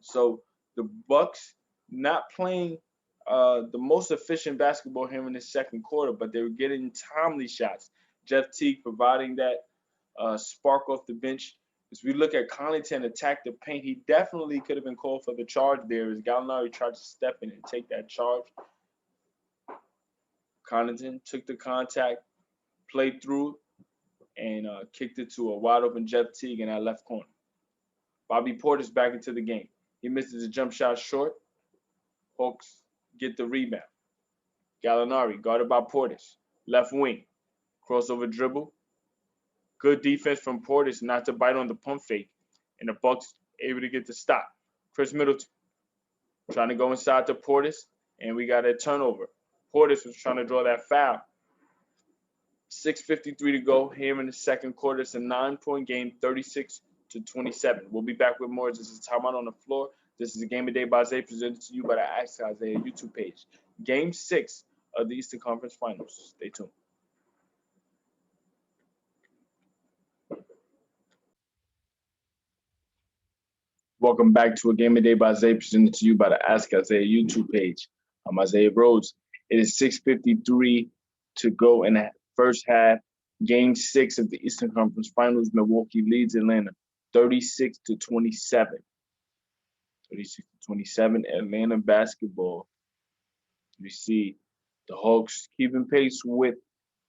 So the Bucks not playing the most efficient basketball here in the second quarter, but they were getting timely shots. Jeff Teague providing that spark off the bench. As we look at Connaughton attack the paint, he definitely could have been called for the charge there as Gallinari tried to step in and take that charge. Connaughton took the contact, played through, and kicked it to a wide open Jeff Teague in that left corner. Bobby Portis back into the game. He misses a jump shot short. Hawks get the rebound. Gallinari guarded by Portis. Left wing. Crossover dribble. Good defense from Portis not to bite on the pump fake. And the Bucks able to get the stop. Chris Middleton trying to go inside to Portis. And we got a turnover. Portis was trying to draw that foul. 6:53 to go here in the second quarter. It's a 9-point game, 36-27. We'll be back with more. This is Timeout on the Floor. This is a Game of Day by Zay, presented to you by the Ask Isaiah YouTube page. Game 6 of the Eastern Conference Finals. Stay tuned. Welcome back to a Game of Day by Zay, presented to you by the Ask Isaiah YouTube page. I'm Isaiah Rhodes. It is 6:53 to go in the first half. Game 6 of the Eastern Conference Finals. Milwaukee leads Atlanta 36-27. 36-27. Atlanta basketball. We see the Hawks keeping pace with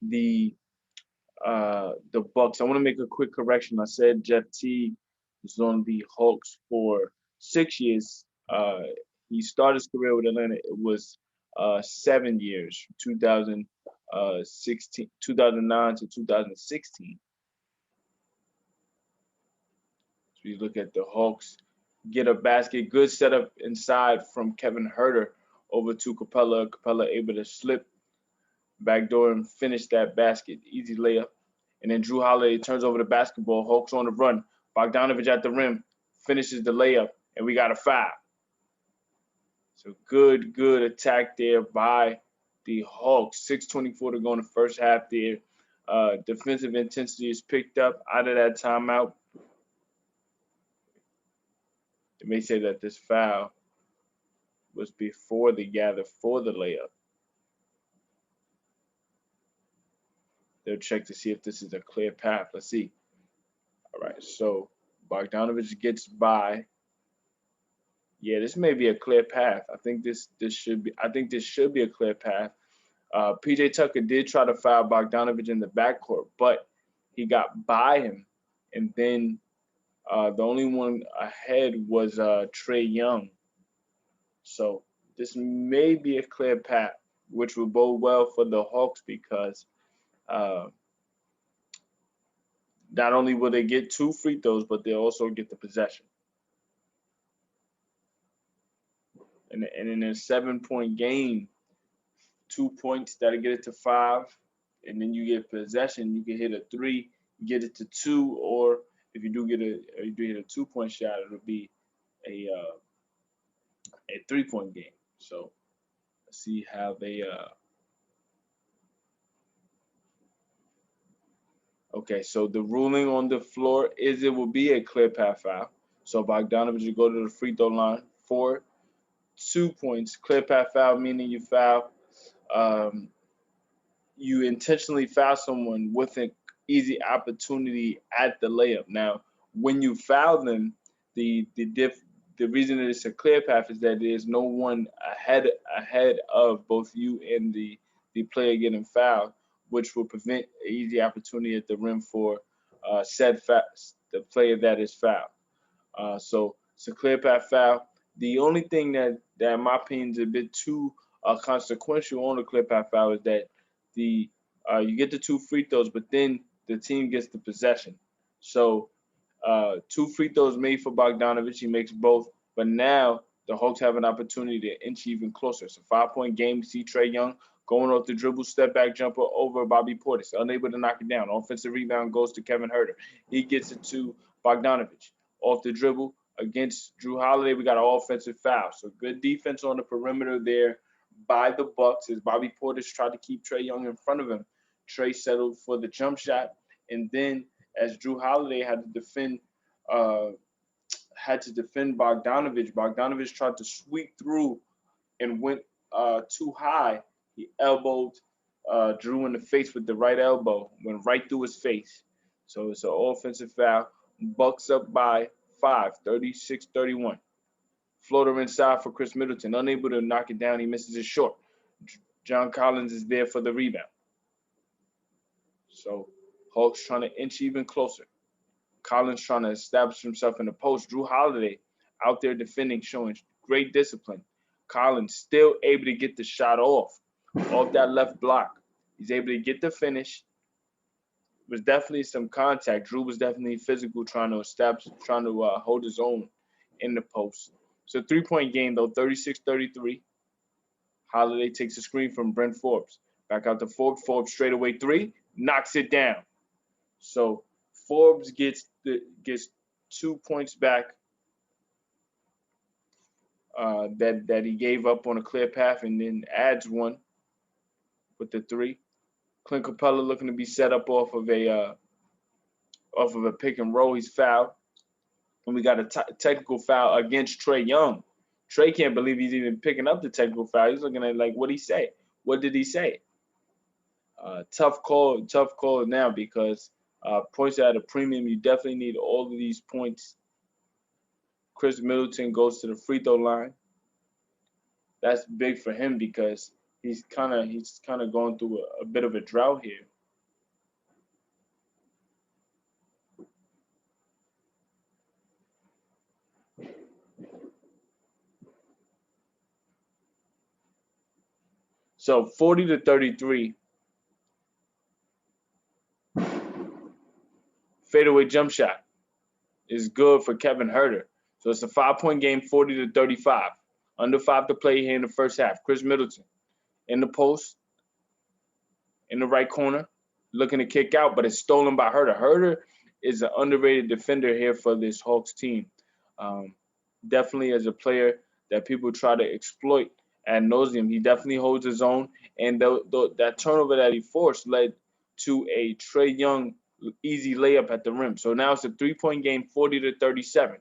the Bucks. I want to make a quick correction. I said Jeff Teague was on the Hawks for 6 years. He started his career with Atlanta. It was 7 years, 2009 to 2016. So you look at the Hawks, get a basket, good setup inside from Kevin Huerter over to Capella. Capella able to slip backdoor and finish that basket. Easy layup. And then Drew Holiday turns over the basketball. Hawks on the run. Bogdanovich at the rim finishes the layup, and we got a foul. So good attack there by the Hawks. 6:24 to go in the first half there. Defensive intensity is picked up out of that timeout. They may say that this foul was before they gather for the layup. They'll check to see if this is a clear path. Let's see. All right, so Bogdanovich gets by. Yeah, this may be a clear path. I think this should be a clear path. PJ Tucker did try to foul Bogdanovich in the backcourt, but he got by him, and then the only one ahead was Trae Young. So this may be a clear path, which will bode well for the Hawks because not only will they get 2 free throws, but they'll also get the possession. And in a 7-point game, 2 points, that'll get it to 5. And then you get possession, you can hit a 3, get it to 2, or if you do hit a 2-point shot, it'll be a 3-point game. So let's see how they okay, so the ruling on the floor is it will be a clear path foul. So Bogdanovich will go to the free throw line for 2 points. Clear path foul meaning you foul. You intentionally foul someone with an easy opportunity at the layup. Now, when you foul them, the reason that it's a clear path is that there's no one ahead of both you and the player getting fouled, which will prevent an easy opportunity at the rim for the player that is fouled. So it's a clear path foul. The only thing that in my opinion is a bit too consequential on the clear path foul is that you get the 2 free throws, but then the team gets the possession. So 2 free throws made for Bogdanovich. He makes both, but now the Hawks have an opportunity to inch even closer. It's a 5-point game. You see Trae Young going off the dribble, step back jumper over Bobby Portis, unable to knock it down. Offensive rebound goes to Kevin Huerter. He gets it to Bogdanovich. Off the dribble against Drew Holiday, we got an offensive foul. So good defense on the perimeter there by the Bucks as Bobby Portis tried to keep Trae Young in front of him. Trey settled for the jump shot, and then as Drew Holiday uh, had to defend Bogdanovich. Bogdanovich tried to sweep through and went too high. He elbowed Drew in the face with the right elbow, went right through his face. So it's an offensive foul. Bucks up by 5, 36-31. Floater inside for Chris Middleton. Unable to knock it down, he misses it short. John Collins is there for the rebound. So Hawks trying to inch even closer. Collins trying to establish himself in the post. Drew Holiday out there defending, showing great discipline. Collins still able to get the shot off that left block. He's able to get the finish. Was definitely some contact. Drew was definitely physical, trying to hold his own in the post. So 3-point game though, 36-33. Holiday takes a screen from Brent Forbes. Back out to Forbes. Forbes straightaway three, knocks it down. So Forbes gets 2 points back that he gave up on a clear path, and then adds one with the three. Clint Capella looking to be set up off of a pick and roll. He's fouled, and we got a technical foul against Trae Young. Trae can't believe he's even picking up the technical foul. He's looking at like, what did he say? What did he say? Tough call now because points at a premium. You definitely need all of these points. Chris Middleton goes to the free throw line. That's big for him because he's kind of going through a bit of a drought here. So 40-33. Fadeaway jump shot is good for Kevin Huerter. So it's a 5-point game, 40-35. Under 5 to play here in the first half. Chris Middleton in the post, in the right corner, looking to kick out, but it's stolen by Huerter. Huerter is an underrated defender here for this Hawks team. Definitely as a player that people try to exploit ad nauseum. He definitely holds his own, and that turnover that he forced led to a Trae Young easy layup at the rim. So now it's a 3-point game, 40-37.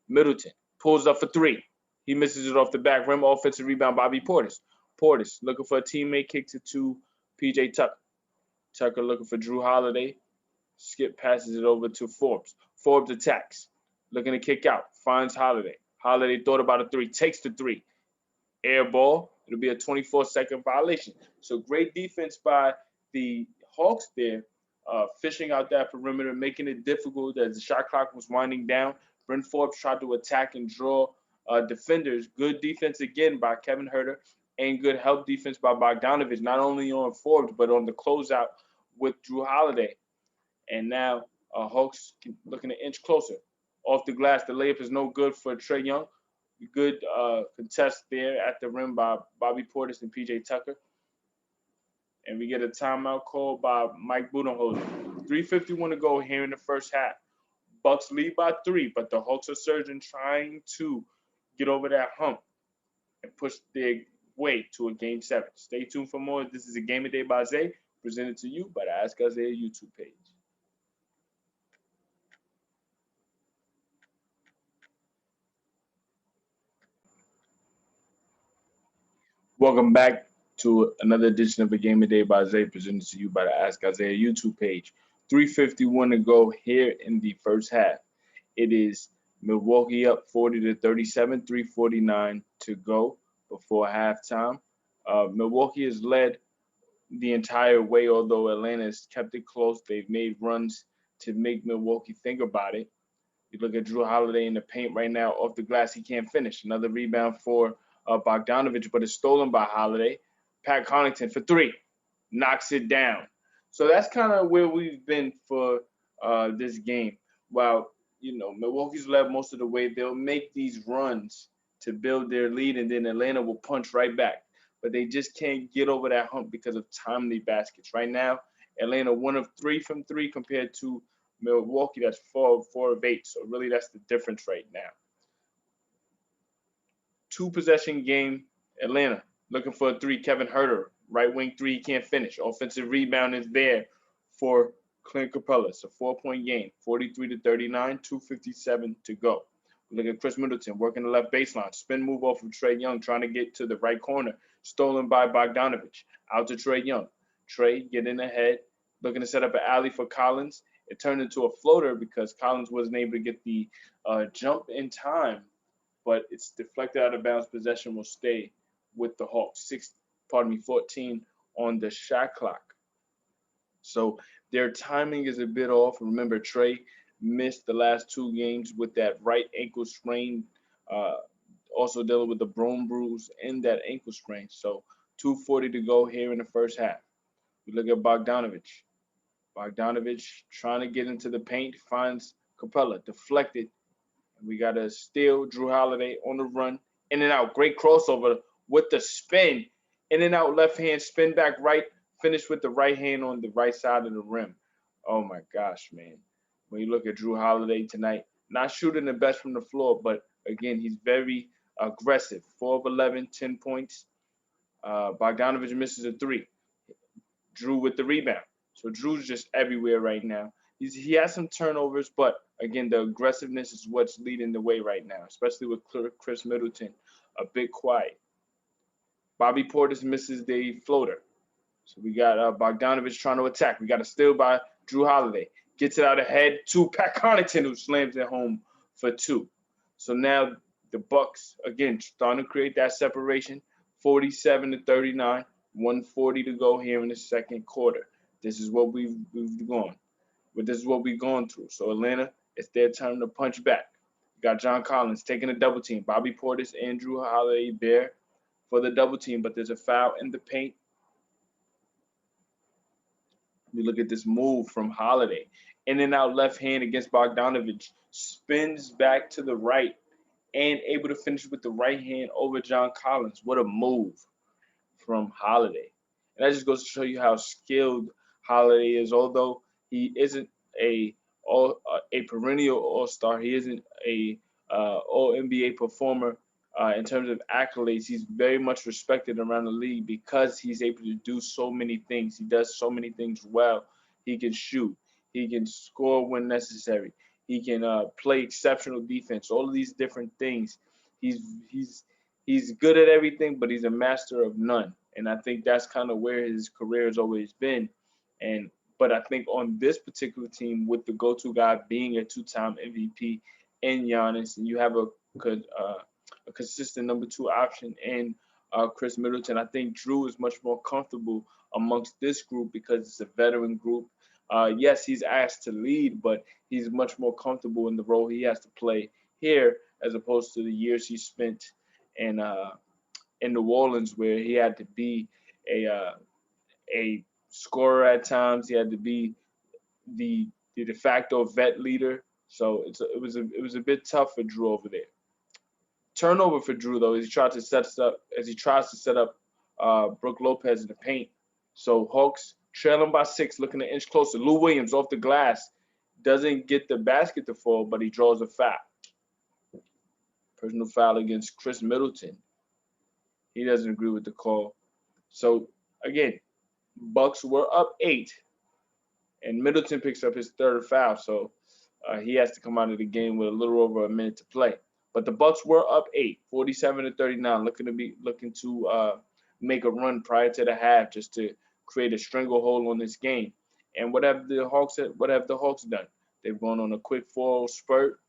Middleton pulls up for three. He misses it off the back rim. Offensive rebound, Bobby Portis. Portis looking for a teammate, kicks it to PJ Tucker. Tucker looking for Drew Holiday. Skip passes it over to Forbes. Forbes attacks. Looking to kick out. Finds Holiday. Holiday thought about a three. Takes the three. Air ball. It'll be a 24-second violation. So great defense by the Hawks there. Fishing out that perimeter, making it difficult as the shot clock was winding down. Brent Forbes tried to attack and draw defenders. Good defense again by Kevin Huerter, and good help defense by Bogdanovich, not only on Forbes, but on the closeout with Drew Holiday. And now Hawks looking to inch closer. Off the glass, the layup is no good for Trae Young. Good contest there at the rim by Bobby Portis and PJ Tucker. And we get a timeout called by Mike Budenholzer. 3:51 to go here in the first half. Bucks lead by 3, but the Hawks are surging, trying to get over that hump and push their way to a Game 7. Stay tuned for more. This is a Game of Day by Zay, presented to you by the Ask Isaiah YouTube page. Welcome back to another edition of a Game of Day by Zay, presented to you by the Ask Isaiah YouTube page. 3:51 to go here in the first half. It is Milwaukee up 40-37, 3:49 to go before halftime. Milwaukee has led the entire way, although Atlanta has kept it close. They've made runs to make Milwaukee think about it. You look at Drew Holiday in the paint right now, off the glass, he can't finish. Another rebound for Bogdanovich, but it's stolen by Holiday. Pat Connaughton for three, knocks it down. So that's kind of where we've been for this game. While, Milwaukee's led most of the way, they'll make these runs to build their lead, and then Atlanta will punch right back. But they just can't get over that hump because of timely baskets. Right now, Atlanta 1 of 3 from 3 compared to Milwaukee, that's 4 of 8. So really that's the difference right now. 2-possession game, Atlanta looking for a three. Kevin Huerter Right wing three, he can't finish. Offensive rebound is there for Clint Capella. It's a 4-point game, 43-39, 2:57 to go. Look at Chris Middleton working the left baseline. Spin move off of Trae Young, trying to get to the right corner. Stolen by Bogdanovich. Out to Trae Young. Trae getting ahead, looking to set up an alley for Collins. It turned into a floater because Collins wasn't able to get the jump in time, but it's deflected out of bounds. Possession will stay with the Hawks. 14 on the shot clock. So their timing is a bit off. Remember, Trae missed the last 2 games with that right ankle sprain, uh, also dealing with the bone bruise and that ankle sprain. So 2:40 to go here in the first half. We look at Bogdanovich. Bogdanovich trying to get into the paint, finds Capella, deflected. And we got a steal, Drew Holiday on the run, in and out. Great crossover with the spin. In and out, left hand, spin back right, finish with the right hand on the right side of the rim. Oh my gosh, man. When you look at Drew Holiday tonight, not shooting the best from the floor, but again, he's very aggressive. 4 of 11, 10 points. Bogdanovich misses a 3. Drew with the rebound. So Drew's just everywhere right now. He has some turnovers, but again, the aggressiveness is what's leading the way right now, especially with Chris Middleton a bit quiet. Bobby Portis misses the floater. So we got Bogdanovich trying to attack. We got a steal by Drew Holiday. Gets it out ahead to Pat Connaughton, who slams it home for 2. So now the Bucks, again, starting to create that separation, 47-39, 1:40 to go here in the second quarter. This is what we've gone. But this is what we've gone through. So Atlanta, it's their time to punch back. We got John Collins taking a double team. Bobby Portis and Drew Holiday there for the double team, but there's a foul in the paint. We look at this move from Holiday. In and out left hand against Bogdanovich. Spins back to the right and able to finish with the right hand over John Collins. What a move from Holiday. And that just goes to show you how skilled Holiday is. Although he isn't a perennial All-Star, he isn't a All-NBA performer in terms of accolades. He's very much respected around the league because he's able to do so many things. He does so many things well. He can shoot. He can score when necessary. He can play exceptional defense. All of these different things. He's good at everything, but he's a master of none. And I think that's kind of where his career has always been. But I think on this particular team, with the go-to guy being a 2-time MVP in Giannis, and you have a consistent number 2 option in Chris Middleton, I think Drew is much more comfortable amongst this group because it's a veteran group. Yes, he's asked to lead, but he's much more comfortable in the role he has to play here as opposed to the years he spent in New Orleans, where he had to be a scorer at times. He had to be the de facto vet leader. So it was a bit tough for Drew over there. Turnover for Drew though, as he tries to set up Brook Lopez in the paint. So Hawks trailing by 6, looking to inch closer. Lou Williams off the glass doesn't get the basket to fall, but he draws a foul. Personal foul against Chris Middleton. He doesn't agree with the call. So again, Bucks were up 8, and Middleton picks up his 3rd foul. So he has to come out of the game with a little over a minute to play. But the Bucks were up 8, 47-39, looking to make a run prior to the half just to create a stranglehold on this game. And what have the Hawks done? They've gone on a quick 4-0 spurt.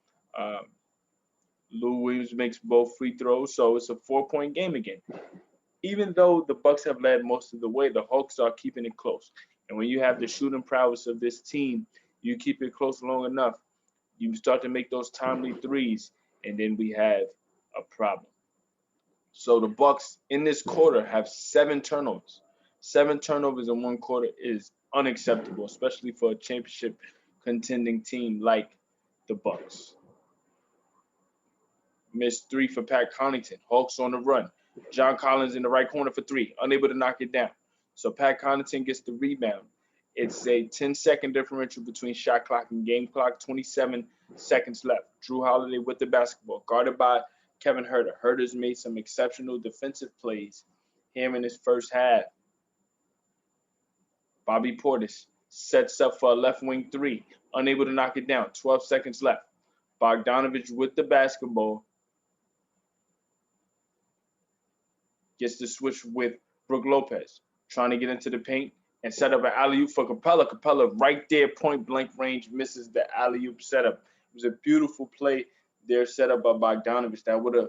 Lou Williams makes both free throws, so it's a 4-point game again. Even though the Bucks have led most of the way, the Hawks are keeping it close. And when you have the shooting prowess of this team, you keep it close long enough, you start to make those timely threes, and then we have a problem. So the Bucks in this quarter have 7 turnovers. 7 turnovers in one quarter is unacceptable, especially for a championship contending team like the Bucks. Missed 3 for Pat Connaughton. Hawks on the run. John Collins in the right corner for 3, unable to knock it down. So Pat Connaughton gets the rebound. It's a 10-second differential between shot clock and game clock, 27 seconds left. Drew Holiday with the basketball, guarded by Kevin Huerter. Huerter's made some exceptional defensive plays here in his first half. Bobby Portis sets up for a left wing three, unable to knock it down. 12 seconds left. Bogdanovich with the basketball. Gets the switch with Brook Lopez, trying to get into the paint and set up an alley-oop for Capella. Capella right there, point blank range, misses the alley-oop setup. It was a beautiful play there set up by Bogdanovich that would have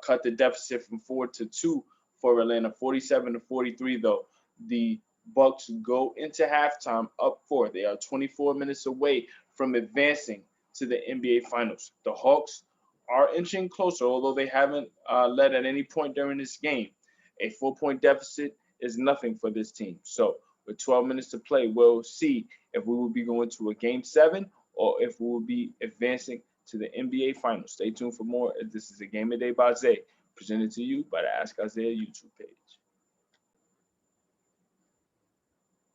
cut the deficit from 4-2 for Atlanta. 47-43 though. The Bucks go into halftime up 4. They are 24 minutes away from advancing to the NBA Finals. The Hawks are inching closer, although they haven't led at any point during this game. A 4-point deficit is nothing for this team. So with 12 minutes to play, we'll see if we will be going to a Game 7 or if we will be advancing to the NBA Finals. Stay tuned for more. This is a Game of Day by Zay, presented to you by the Ask Isaiah YouTube page.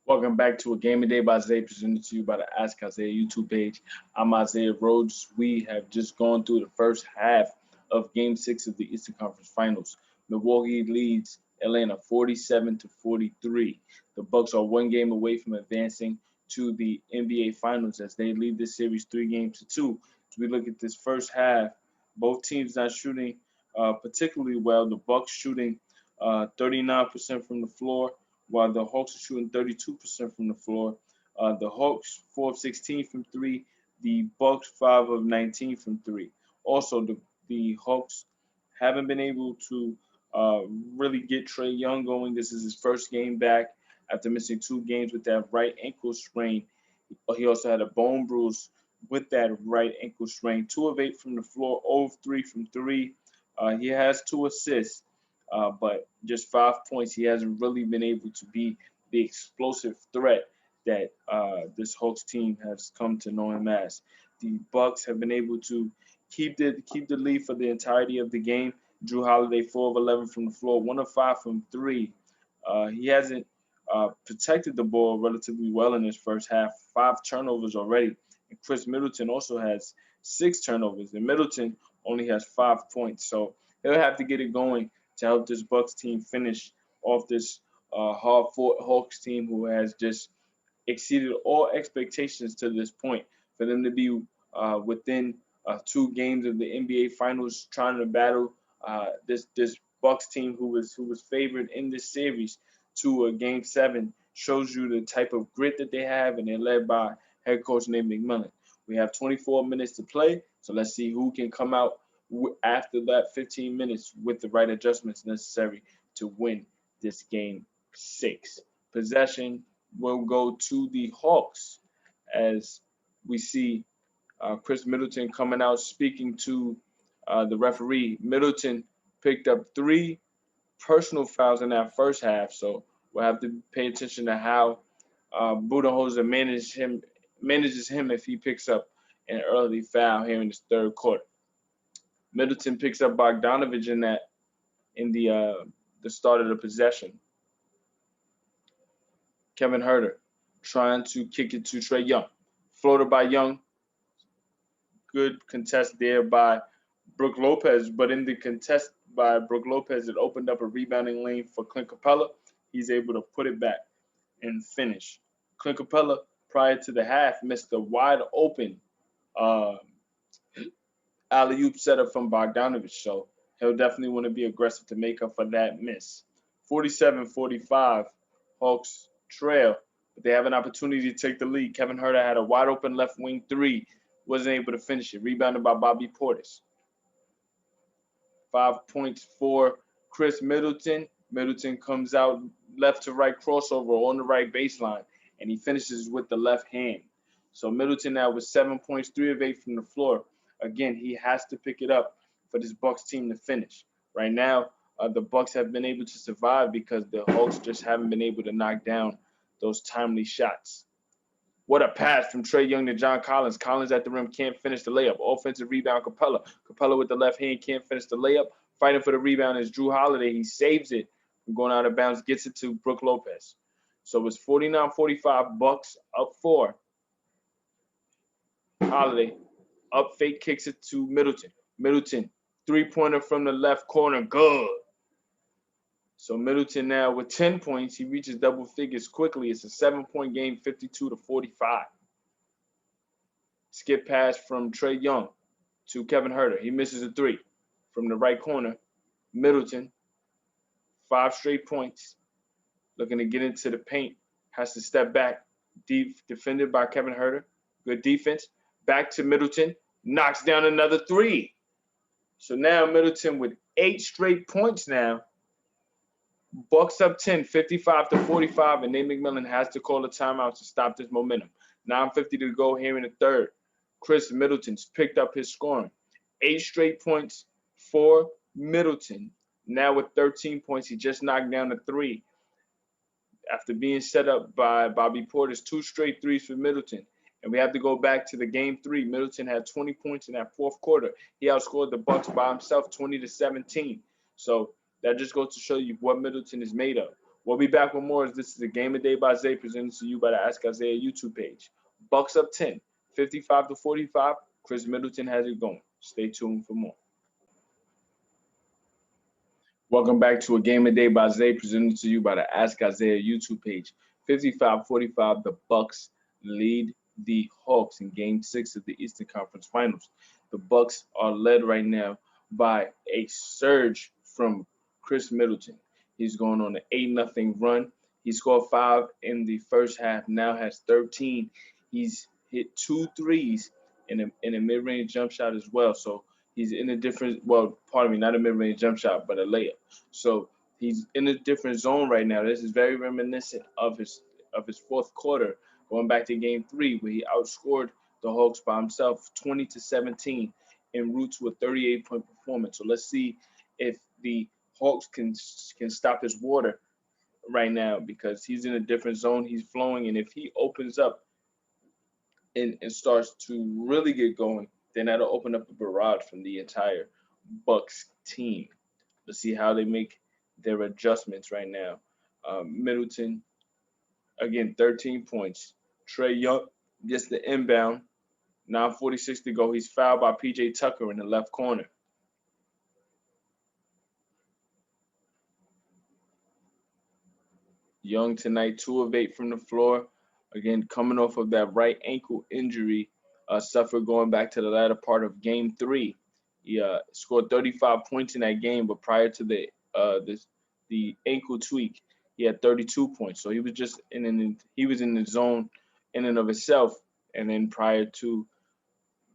Welcome back to a Game of Day by Zay, presented to you by the Ask Isaiah YouTube page. I'm Isaiah Rhodes. We have just gone through the first half of Game 6 of the Eastern Conference Finals. Milwaukee leads Atlanta 47-43. The Bucks are one game away from advancing to the NBA Finals as they lead this series 3-2. As we look at this first half, both teams not shooting particularly well. The Bucks shooting 39% from the floor, while the Hawks are shooting 32% from the floor. The Hawks 4 of 16 from 3. The Bucks 5 of 19 from 3. Also, the Hawks haven't been able to really get Trae Young going. This is his first game back after missing 2 games with that right ankle sprain. He also had a bone bruise with that right ankle strain. 2 of 8 from the floor, 0 of 3 from 3. He has 2 assists, but just 5 points. He hasn't really been able to be the explosive threat that this Hawks team has come to know him as. The Bucks have been able to keep the lead for the entirety of the game. Jrue Holiday 4 of 11 from the floor, 1 of 5 from 3. He hasn't protected the ball relatively well in his first half. 5 turnovers already. And Chris Middleton also has 6 turnovers. And Middleton only has 5 points. So he'll have to get it going to help this Bucks team finish off this hard-fought Hawks team who has just exceeded all expectations to this point. For them to be within 2 games of the NBA Finals, trying to battle this Bucks team who was favored in this series to a Game 7 shows you the type of grit that they have, and they're led by head coach Nate McMillan. We have 24 minutes to play, so let's see who can come out after that 15 minutes with the right adjustments necessary to win this Game 6. Possession will go to the Hawks as we see Chris Middleton coming out speaking to the referee. Middleton picked up 3 personal fouls in that first half, so we'll have to pay attention to how Budenholzer manages him if he picks up an early foul here in this third quarter. Middleton picks up Bogdanovich in the start of the possession. Kevin Huerter trying to kick it to Trae Young. Floater by Young. Good contest there by Brook Lopez, but in the contest by Brook Lopez, it opened up a rebounding lane for Clint Capella. He's able to put it back and finish. Clint Capella, prior to the half, missed a wide open alley-oop setup from Bogdanovich, so he'll definitely want to be aggressive to make up for that miss. 47-45, Hawks trail, but they have an opportunity to take the lead. Kevin Huerter had a wide open left wing 3, wasn't able to finish it. Rebounded by Bobby Portis. 5 points for Chris Middleton. Middleton comes out left to right crossover on the right baseline, and he finishes with the left hand. So Middleton now with 7 points, 3 of 8 from the floor. Again, he has to pick it up for this Bucks team to finish. Right now, the Bucks have been able to survive because the Hawks just haven't been able to knock down those timely shots. What a pass from Trae Young to John Collins. Collins at the rim, can't finish the layup. Offensive rebound, Capella. Capella with the left hand, can't finish the layup. Fighting for the rebound is Jrue Holiday. He saves it from going out of bounds, gets it to Brook Lopez. So it's 49-45, Bucks up 4. Holiday up fake, kicks it to Middleton. Middleton, 3-pointer from the left corner, good. So Middleton now with 10 points, he reaches double figures quickly. It's a 7-point game, 52-45. Skip pass from Trae Young to Kevin Huerter. He misses a three from the right corner. Middleton, 5 straight points, looking to get into the paint, has to step back, defended by Kevin Huerter. Good defense. Back to Middleton, knocks down another three. So now Middleton with 8 straight points now. Bucks up 10, 55-45, and Nate McMillan has to call a timeout to stop this momentum. 9:50 to go here in the third. Chris Middleton's picked up his scoring. 8 straight points for Middleton. Now with 13 points, he just knocked down a three after being set up by Bobby Portis. 2 straight threes for Middleton. And we have to go back to the game 3. Middleton had 20 points in that fourth quarter. He outscored the Bucks by himself 20-17. So that just goes to show you what Middleton is made of. We'll be back with more as this is a Game of Day by Zay presented to you by the Ask Isaiah YouTube page. Bucks up 10, 55-45. Chris Middleton has it going. Stay tuned for more. Welcome back to a Game of Day by Zay presented to you by the Ask Isaiah YouTube page. 55-45, the Bucks lead the Hawks in Game 6 of the Eastern Conference Finals. The Bucks are led right now by a surge from Chris Middleton. He's going on an 8-0 run. He scored 5 in the first half, now has 13. He's hit 2 threes in a mid-range jump shot as well. So he's in a different, well, pardon me, not a mid-range jump shot, but a layup. So he's in a different zone right now. This is very reminiscent of his fourth quarter, going back to Game 3, where he outscored the Hawks by himself 20-17 en route to a 38-point performance. So let's see if the Hawks can stop his water right now, because he's in a different zone. He's flowing, and if he opens up and starts to really get going, then that'll open up a barrage from the entire Bucks team. Let's see how they make their adjustments right now. Middleton, again, 13 points. Trae Young gets the inbound. 9:46 to go. He's fouled by P.J. Tucker in the left corner. Young tonight, 2 of 8 from the floor. Again, coming off of that right ankle injury suffered going back to the latter part of Game 3. He scored 35 points in that game, but prior to the ankle tweak, he had 32 points. So he was just in the zone in and of itself. And then prior to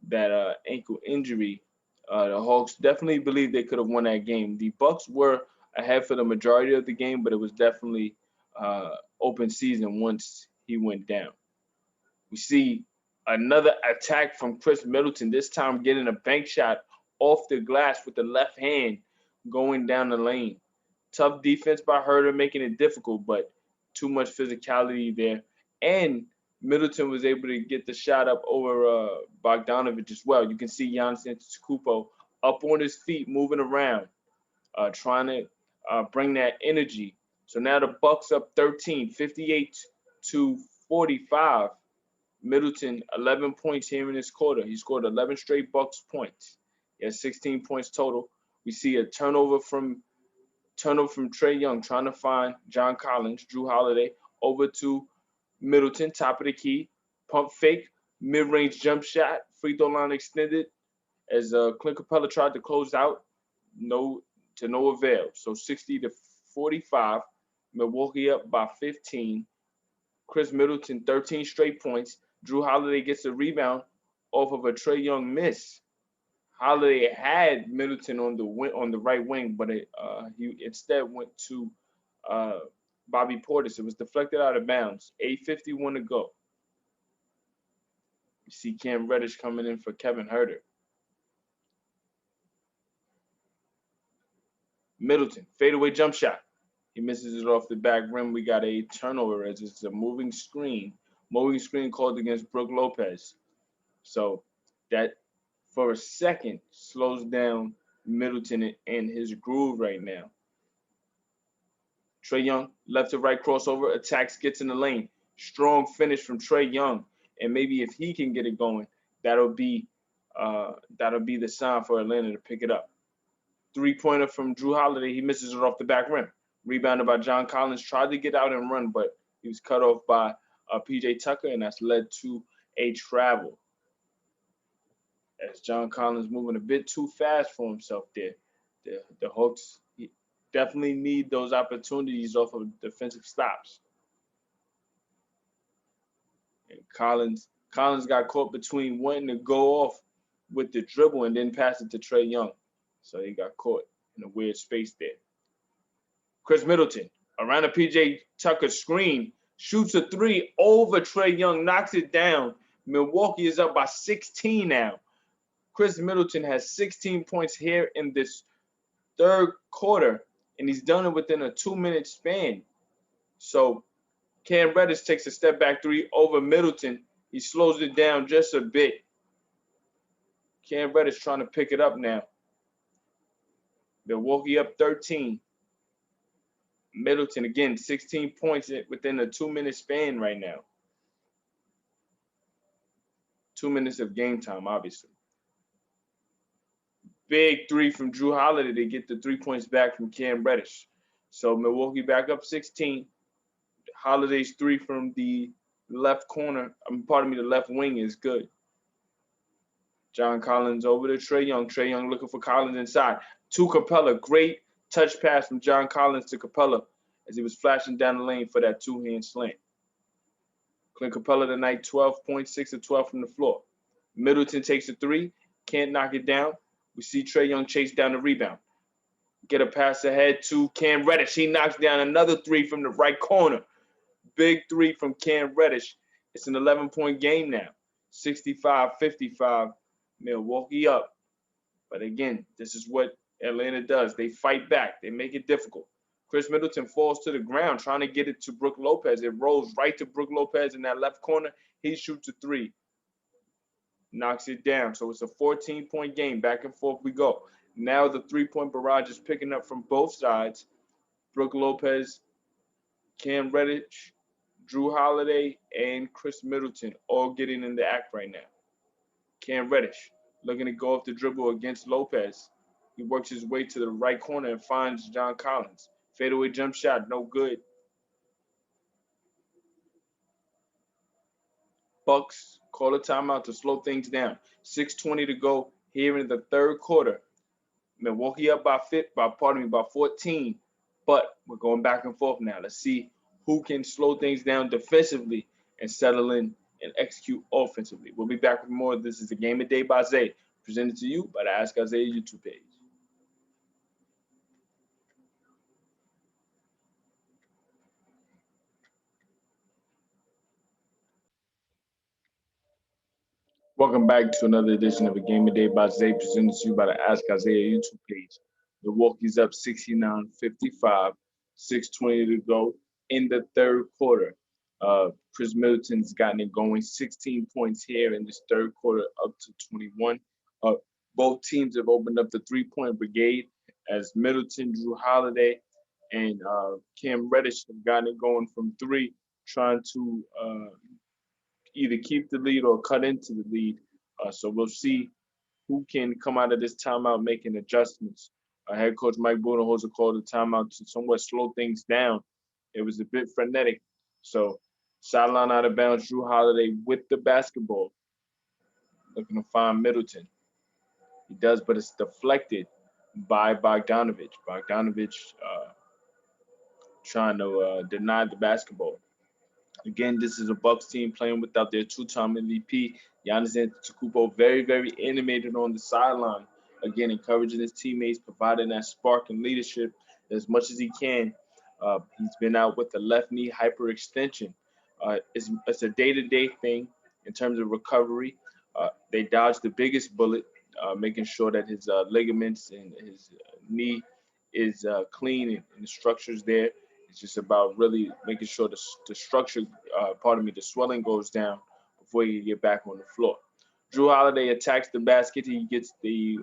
that ankle injury, the Hawks definitely believed they could have won that game. The Bucks were ahead for the majority of the game, but it was definitely open season once he went down. We see another attack from Chris Middleton, this time getting a bank shot off the glass with the left hand going down the lane. Tough defense by Huerter, making it difficult, but too much physicality there. And Middleton was able to get the shot up over Bogdanovich as well. You can see Giannis Antetokounmpo up on his feet, moving around, trying to bring that energy. So now the Bucks up 13, 58-45. Middleton, 11 points here in this quarter. He scored 11 straight Bucks points. He has 16 points total. We see a turnover from Trae Young, trying to find John Collins, Drew Holiday, over to Middleton, top of the key. Pump fake, mid-range jump shot, free throw line extended as Clint Capella tried to close out. No avail. So 60-45. Milwaukee up by 15. Chris Middleton, 13 straight points. Drew Holiday gets a rebound off of a Trae Young miss. Holiday had Middleton on the right wing, but he instead went to Bobby Portis. It was deflected out of bounds. 8:51 to go. You see Cam Reddish coming in for Kevin Huerter. Middleton, fadeaway jump shot. He misses it off the back rim. We got a turnover as it's a moving screen. Moving screen called against Brook Lopez. So that, for a second, slows down Middleton and his groove right now. Trae Young, left to right crossover, attacks, gets in the lane. Strong finish from Trae Young. And maybe if he can get it going, that'll be the sign for Atlanta to pick it up. 3-pointer from Drew Holiday. He misses it off the back rim. Rebounded by John Collins, tried to get out and run, but he was cut off by PJ Tucker, and that's led to a travel. As John Collins moving a bit too fast for himself there. The Hawks definitely need those opportunities off of defensive stops. And Collins got caught between wanting to go off with the dribble and then pass it to Trae Young. So he got caught in a weird space there. Chris Middleton, around a PJ Tucker screen, shoots a three over Trae Young, knocks it down. Milwaukee is up by 16 now. Chris Middleton has 16 points here in this third quarter, and he's done it within a 2-minute span. So Cam Reddish takes a step back three over Middleton. He slows it down just a bit. Cam Reddish trying to pick it up now. Milwaukee up 13. Middleton, again, 16 points within a 2-minute span right now. 2 minutes of game time, obviously. Big three from Jrue Holiday to get the 3 points back from Cam Reddish. So Milwaukee back up 16. Holiday's three from the left corner, the left wing is good. John Collins over to Trae Young. Trae Young looking for Collins inside. To Capella. Great touch pass from John Collins to Capella as he was flashing down the lane for that two-hand slant. Clint Capella tonight, 12 points, 6 of 12 from the floor. Middleton takes a three. Can't knock it down. We see Trae Young chase down the rebound. Get a pass ahead to Cam Reddish. He knocks down another three from the right corner. Big three from Cam Reddish. It's an 11-point game now. 65-55. Milwaukee up. But again, this is what Atlanta does. They fight back. They make it difficult. Chris Middleton falls to the ground trying to get it to Brook Lopez. It rolls right to Brook Lopez in that left corner. He shoots a three. Knocks it down. So it's a 14-point game. Back and forth we go. Now the three-point barrage is picking up from both sides. Brook Lopez, Cam Reddish, Jrue Holiday, and Chris Middleton all getting in the act right now. Cam Reddish looking to go off the dribble against Lopez. He works his way to the right corner and finds John Collins. Fadeaway jump shot, no good. Bucks call a timeout to slow things down. 6:20 to go here in the third quarter. Milwaukee up by 14, but we're going back and forth now. Let's see who can slow things down defensively and settle in and execute offensively. We'll be back with more. This is the Game of Day by Zay, presented to you by the Ask Isaiah YouTube page. Welcome back to another edition of a Game of Day by Zay, presented to you by the Ask Isaiah YouTube page. Milwaukee's up 69-55, 6:20 to go in the third quarter. Chris Middleton's gotten it going, 16 points here in this third quarter, up to 21. Both teams have opened up the three-point brigade as Middleton, Jrue Holiday, and Cam Reddish have gotten it going from three, trying to either keep the lead or cut into the lead. So we'll see who can come out of this timeout making adjustments. Head coach Mike Budenholzer called the timeout to somewhat slow things down. It was a bit frenetic. So sideline out of bounds, Jrue Holiday with the basketball, looking to find Middleton. He does, but it's deflected by Bogdanovich. Bogdanovich trying to deny the basketball. Again, this is a Bucks team playing without their two-time MVP, Giannis Antetokounmpo, very, very animated on the sideline. Again, encouraging his teammates, providing that spark and leadership as much as he can. He's been out with the left knee hyperextension. It's a day-to-day thing in terms of recovery. They dodged the biggest bullet, making sure that his ligaments and his knee is clean and the structure's there. It's just about really making sure the structure, the swelling goes down before you get back on the floor. Jrue Holiday attacks the basket. He gets the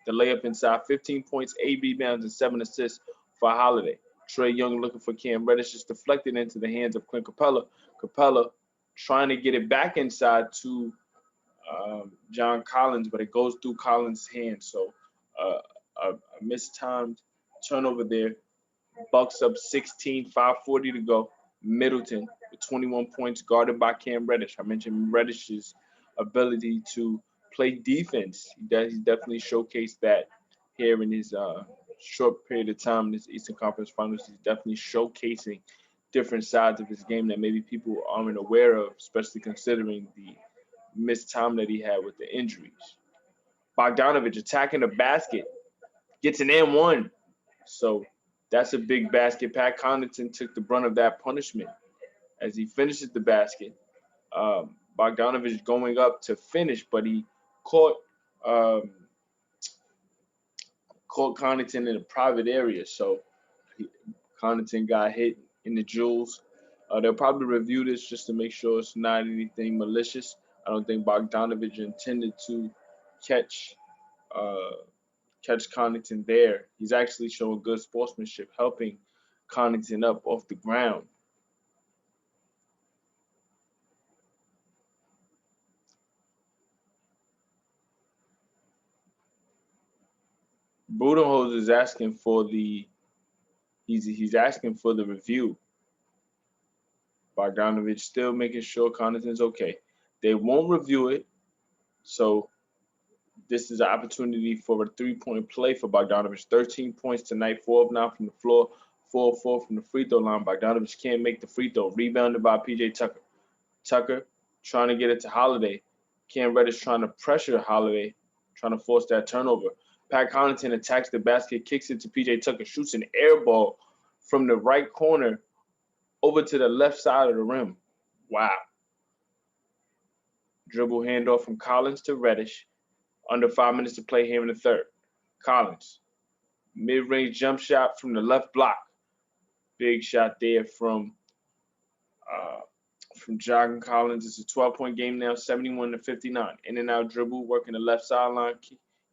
layup inside. 15 points, 8 rebounds, and 7 assists for Holiday. Trae Young looking for Cam Reddish, just deflected into the hands of Clint Capella. Capella trying to get it back inside to John Collins, but it goes through Collins' hands. So a mistimed turnover there Bucks up 16, 5:40 to go. Middleton with 21 points, guarded by Cam Reddish. I mentioned Reddish's ability to play defense. He's definitely showcased that here in his short period of time in this Eastern Conference Finals. He's definitely showcasing different sides of his game that maybe people aren't aware of, especially considering the missed time that he had with the injuries. Bogdanovich attacking the basket, gets an and one. So that's a big basket. Pat Connaughton took the brunt of that punishment as he finishes the basket. Bogdanovich going up to finish, but he caught um, caught Connaughton in a private area. So Connaughton got hit in the jewels. They'll probably review this just to make sure it's not anything malicious. I don't think Bogdanovich intended to catch uh, catch Connaughton there. He's actually showing good sportsmanship, helping Connaughton up off the ground. Budenholzer is asking for the he's asking for the review. Bogdanovich still making sure Connaughton's okay. They won't review it, so this is an opportunity for a three-point play for Bogdanovich. 13 points tonight, 4 of 9 from the floor, 4 of 4 from the free throw line. Bogdanovich can't make the free throw. Rebounded by PJ Tucker. Tucker trying to get it to Holiday. Cam Reddish trying to pressure Holiday, trying to force that turnover. Pat Connaughton attacks the basket, kicks it to PJ Tucker, shoots an air ball from the right corner over to the left side of the rim. Wow. Dribble handoff from Collins to Reddish. Under 5 minutes to play here in the third. Collins. Mid-range jump shot from the left block. Big shot there from John Collins. It's a 12-point game now, 71-59. In and out dribble, working the left sideline.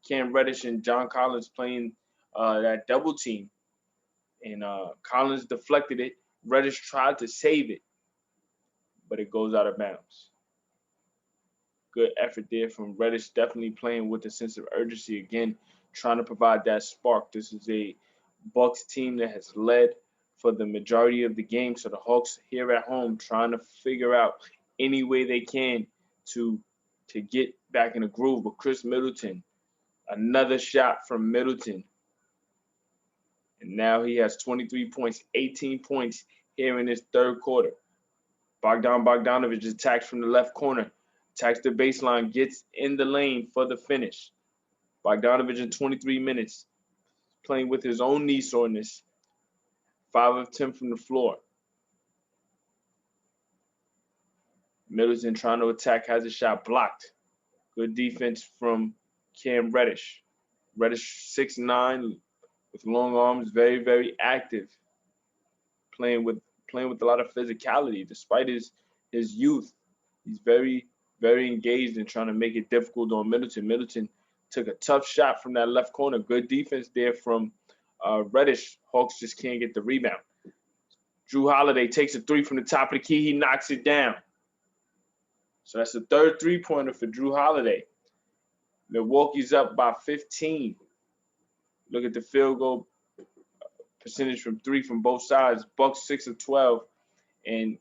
Cam Reddish and John Collins playing that double team. And Collins deflected it. Reddish tried to save it, but it goes out of bounds. Good effort there from Reddish, definitely playing with a sense of urgency again, trying to provide that spark. This is a Bucks team that has led for the majority of the game. So the Hawks here at home trying to figure out any way they can to get back in the groove. But Chris Middleton, another shot from Middleton. And now he has 23 points, 18 points here in his third quarter. Bogdanovich attacks from the left corner, attacks the baseline, gets in the lane for the finish. Bogdanovich in 23 minutes, playing with his own knee soreness. 5 of 10 from the floor. Middleton trying to attack, has a shot blocked. Good defense from Cam Reddish. Reddish 6'9", with long arms, very, very active. Playing with a lot of physicality. Despite his youth, he's very, very engaged in trying to make it difficult on Middleton. Middleton took a tough shot from that left corner. Good defense there from Reddish. Hawks just can't get the rebound. Jrue Holiday takes a three from the top of the key. He knocks it down. So that's the third three-pointer for Jrue Holiday. Milwaukee's up by 15. Look at the field goal percentage from three from both sides. Bucks 6 of 12, and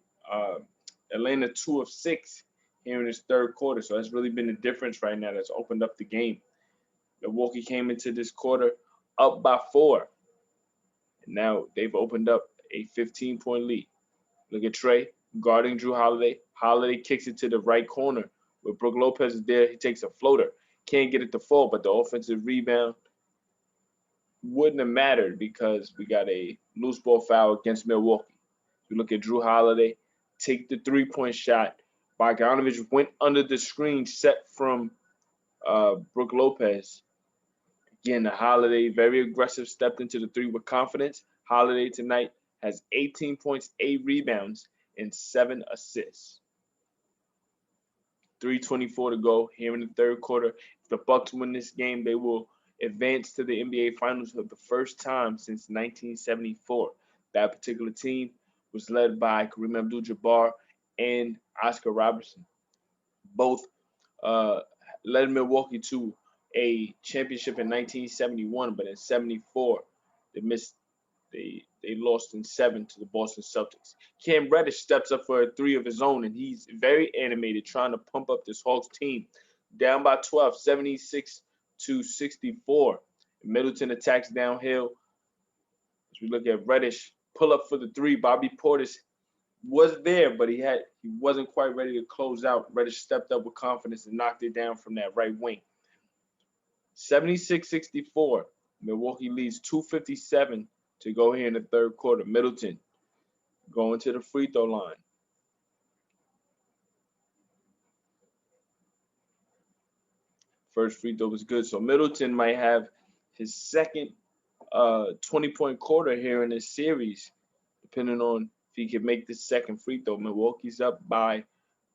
Atlanta 2 of 6 here in this third quarter. So that's really been the difference right now. That's opened up the game. Milwaukee came into this quarter up by 4. And now they've opened up a 15-point lead. Look at Trey guarding Jrue Holiday. Holiday kicks it to the right corner. With Brook Lopez is there, he takes a floater. Can't get it to fall, but the offensive rebound wouldn't have mattered because we got a loose ball foul against Milwaukee. We look at Jrue Holiday, take the three-point shot. Bogdanovich went under the screen set from Brook Lopez. Again, the Holiday, very aggressive, stepped into the three with confidence. Holiday tonight has 18 points, 8 rebounds, and 7 assists. 3:24 to go here in the third quarter. If the Bucks win this game, they will advance to the NBA Finals for the first time since 1974. That particular team was led by Kareem Abdul-Jabbar and Oscar Robertson. Both led Milwaukee to a championship in 1971, but in 74, they missed They lost in 7 to the Boston Celtics. Cam Reddish steps up for a 3 of his own, and he's very animated, trying to pump up this Hawks team. Down by 12, 76 to 64. Middleton attacks downhill. As we look at Reddish, pull up for the 3. Bobby Portis was there, but he wasn't quite ready to close out. Reddish stepped up with confidence and knocked it down from that right wing. 76-64. Milwaukee leads 2:57 to go here in the third quarter. Middleton going to the free throw line. First free throw was good. So Middleton might have his second 20-point quarter here in this series, depending on if he can make this second free throw. Milwaukee's up by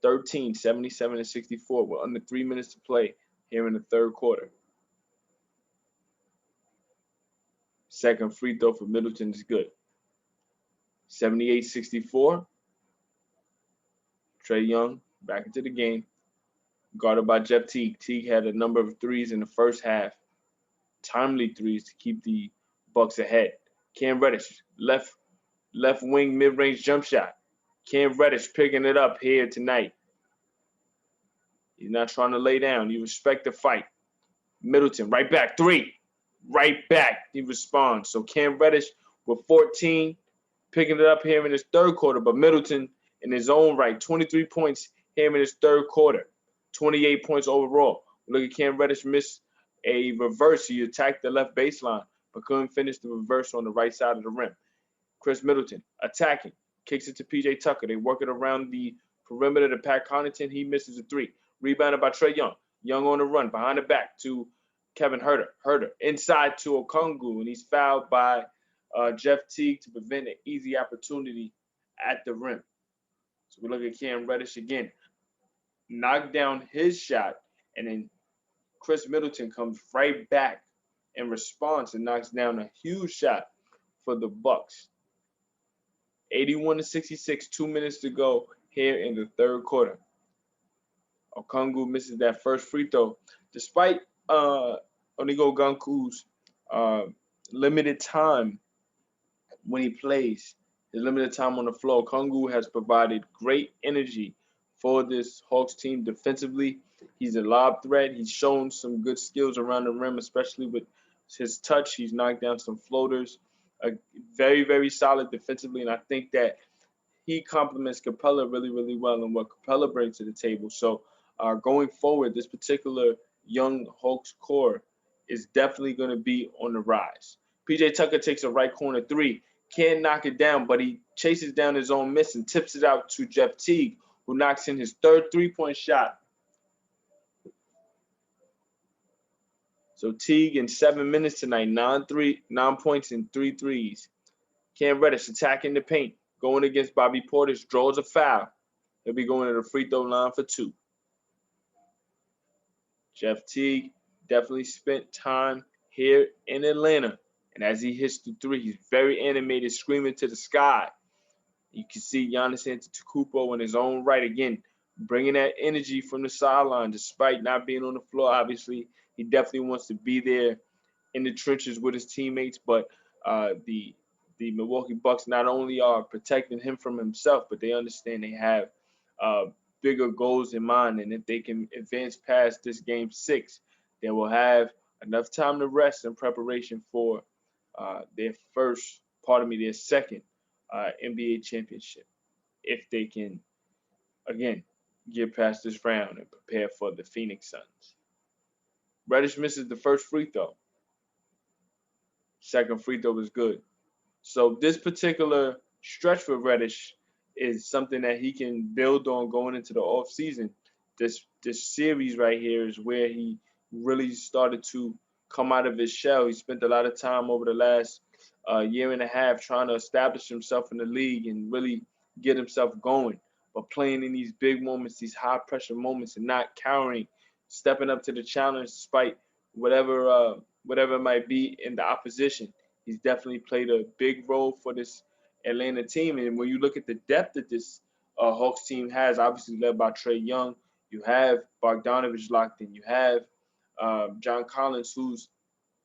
13, 77-64. We're under 3 minutes to play here in the third quarter. Second free throw for Middleton is good. 78-64. Trae Young back into the game. Guarded by Jeff Teague. Teague had a number of threes in the first half. Timely threes to keep the Bucks ahead. Cam Reddish, left wing mid-range jump shot. Cam Reddish picking it up here tonight. He's not trying to lay down. You respect the fight. Middleton, right back, 3. Right back, he responds. So Cam Reddish with 14, picking it up here in his third quarter. But Middleton in his own right, 23 points here in his third quarter, 28 points overall. Look at Cam Reddish miss a reverse. He attacked the left baseline, but couldn't finish the reverse on the right side of the rim. Chris Middleton attacking, kicks it to PJ Tucker. They work it around the perimeter to Pat Connaughton. He misses a 3. Rebounded by Trae Young. Young on the run, behind the back to Kevin Huerter. Huerter inside to Okongwu, and he's fouled by Jeff Teague to prevent an easy opportunity at the rim. So we look at Cam Reddish again. Knocked down his shot, and then Chris Middleton comes right back in response and knocks down a huge shot for the Bucks. 81-66, 2 minutes to go here in the third quarter. Okongwu misses that first free throw. Despite Onigonganku's limited time when he plays, his limited time on the floor, Okongwu has provided great energy for this Hawks team defensively. He's a lob threat. He's shown some good skills around the rim, especially with his touch. He's knocked down some floaters. Very, very solid defensively, and I think that he complements Capella really, really well and what Capella brings to the table. So going forward, this particular young Hawks core is definitely going to be on the rise. PJ Tucker takes a right corner 3. Can't knock it down, but he chases down his own miss and tips it out to Jeff Teague, who knocks in his third 3-point shot. So Teague in 7 minutes tonight, 9 points and 3 threes. Cam Reddish attacking the paint, going against Bobby Portis, draws a foul. He'll be going to the free throw line for 2. Jeff Teague definitely spent time here in Atlanta. And as he hits the 3, he's very animated, screaming to the sky. You can see Giannis Antetokounmpo in his own right again, bringing that energy from the sideline despite not being on the floor. Obviously, he definitely wants to be there in the trenches with his teammates. But the Milwaukee Bucks not only are protecting him from himself, but they understand they have bigger goals in mind. And if they can advance past this game 6, they will have enough time to rest in preparation for their second NBA championship. If they can, again, get past this round and prepare for the Phoenix Suns. Reddish misses the first free throw. Second free throw was good. So this particular stretch for Reddish is something that he can build on going into the offseason. This series right here is where he really started to come out of his shell. He spent a lot of time over the last year and a half trying to establish himself in the league and really get himself going. But playing in these big moments, these high-pressure moments, and not cowering, stepping up to the challenge despite whatever it might be in the opposition. He's definitely played a big role for this Atlanta team. And when you look at the depth that this Hawks team has, obviously led by Trae Young, you have Bogdanovich locked in. You have John Collins, who's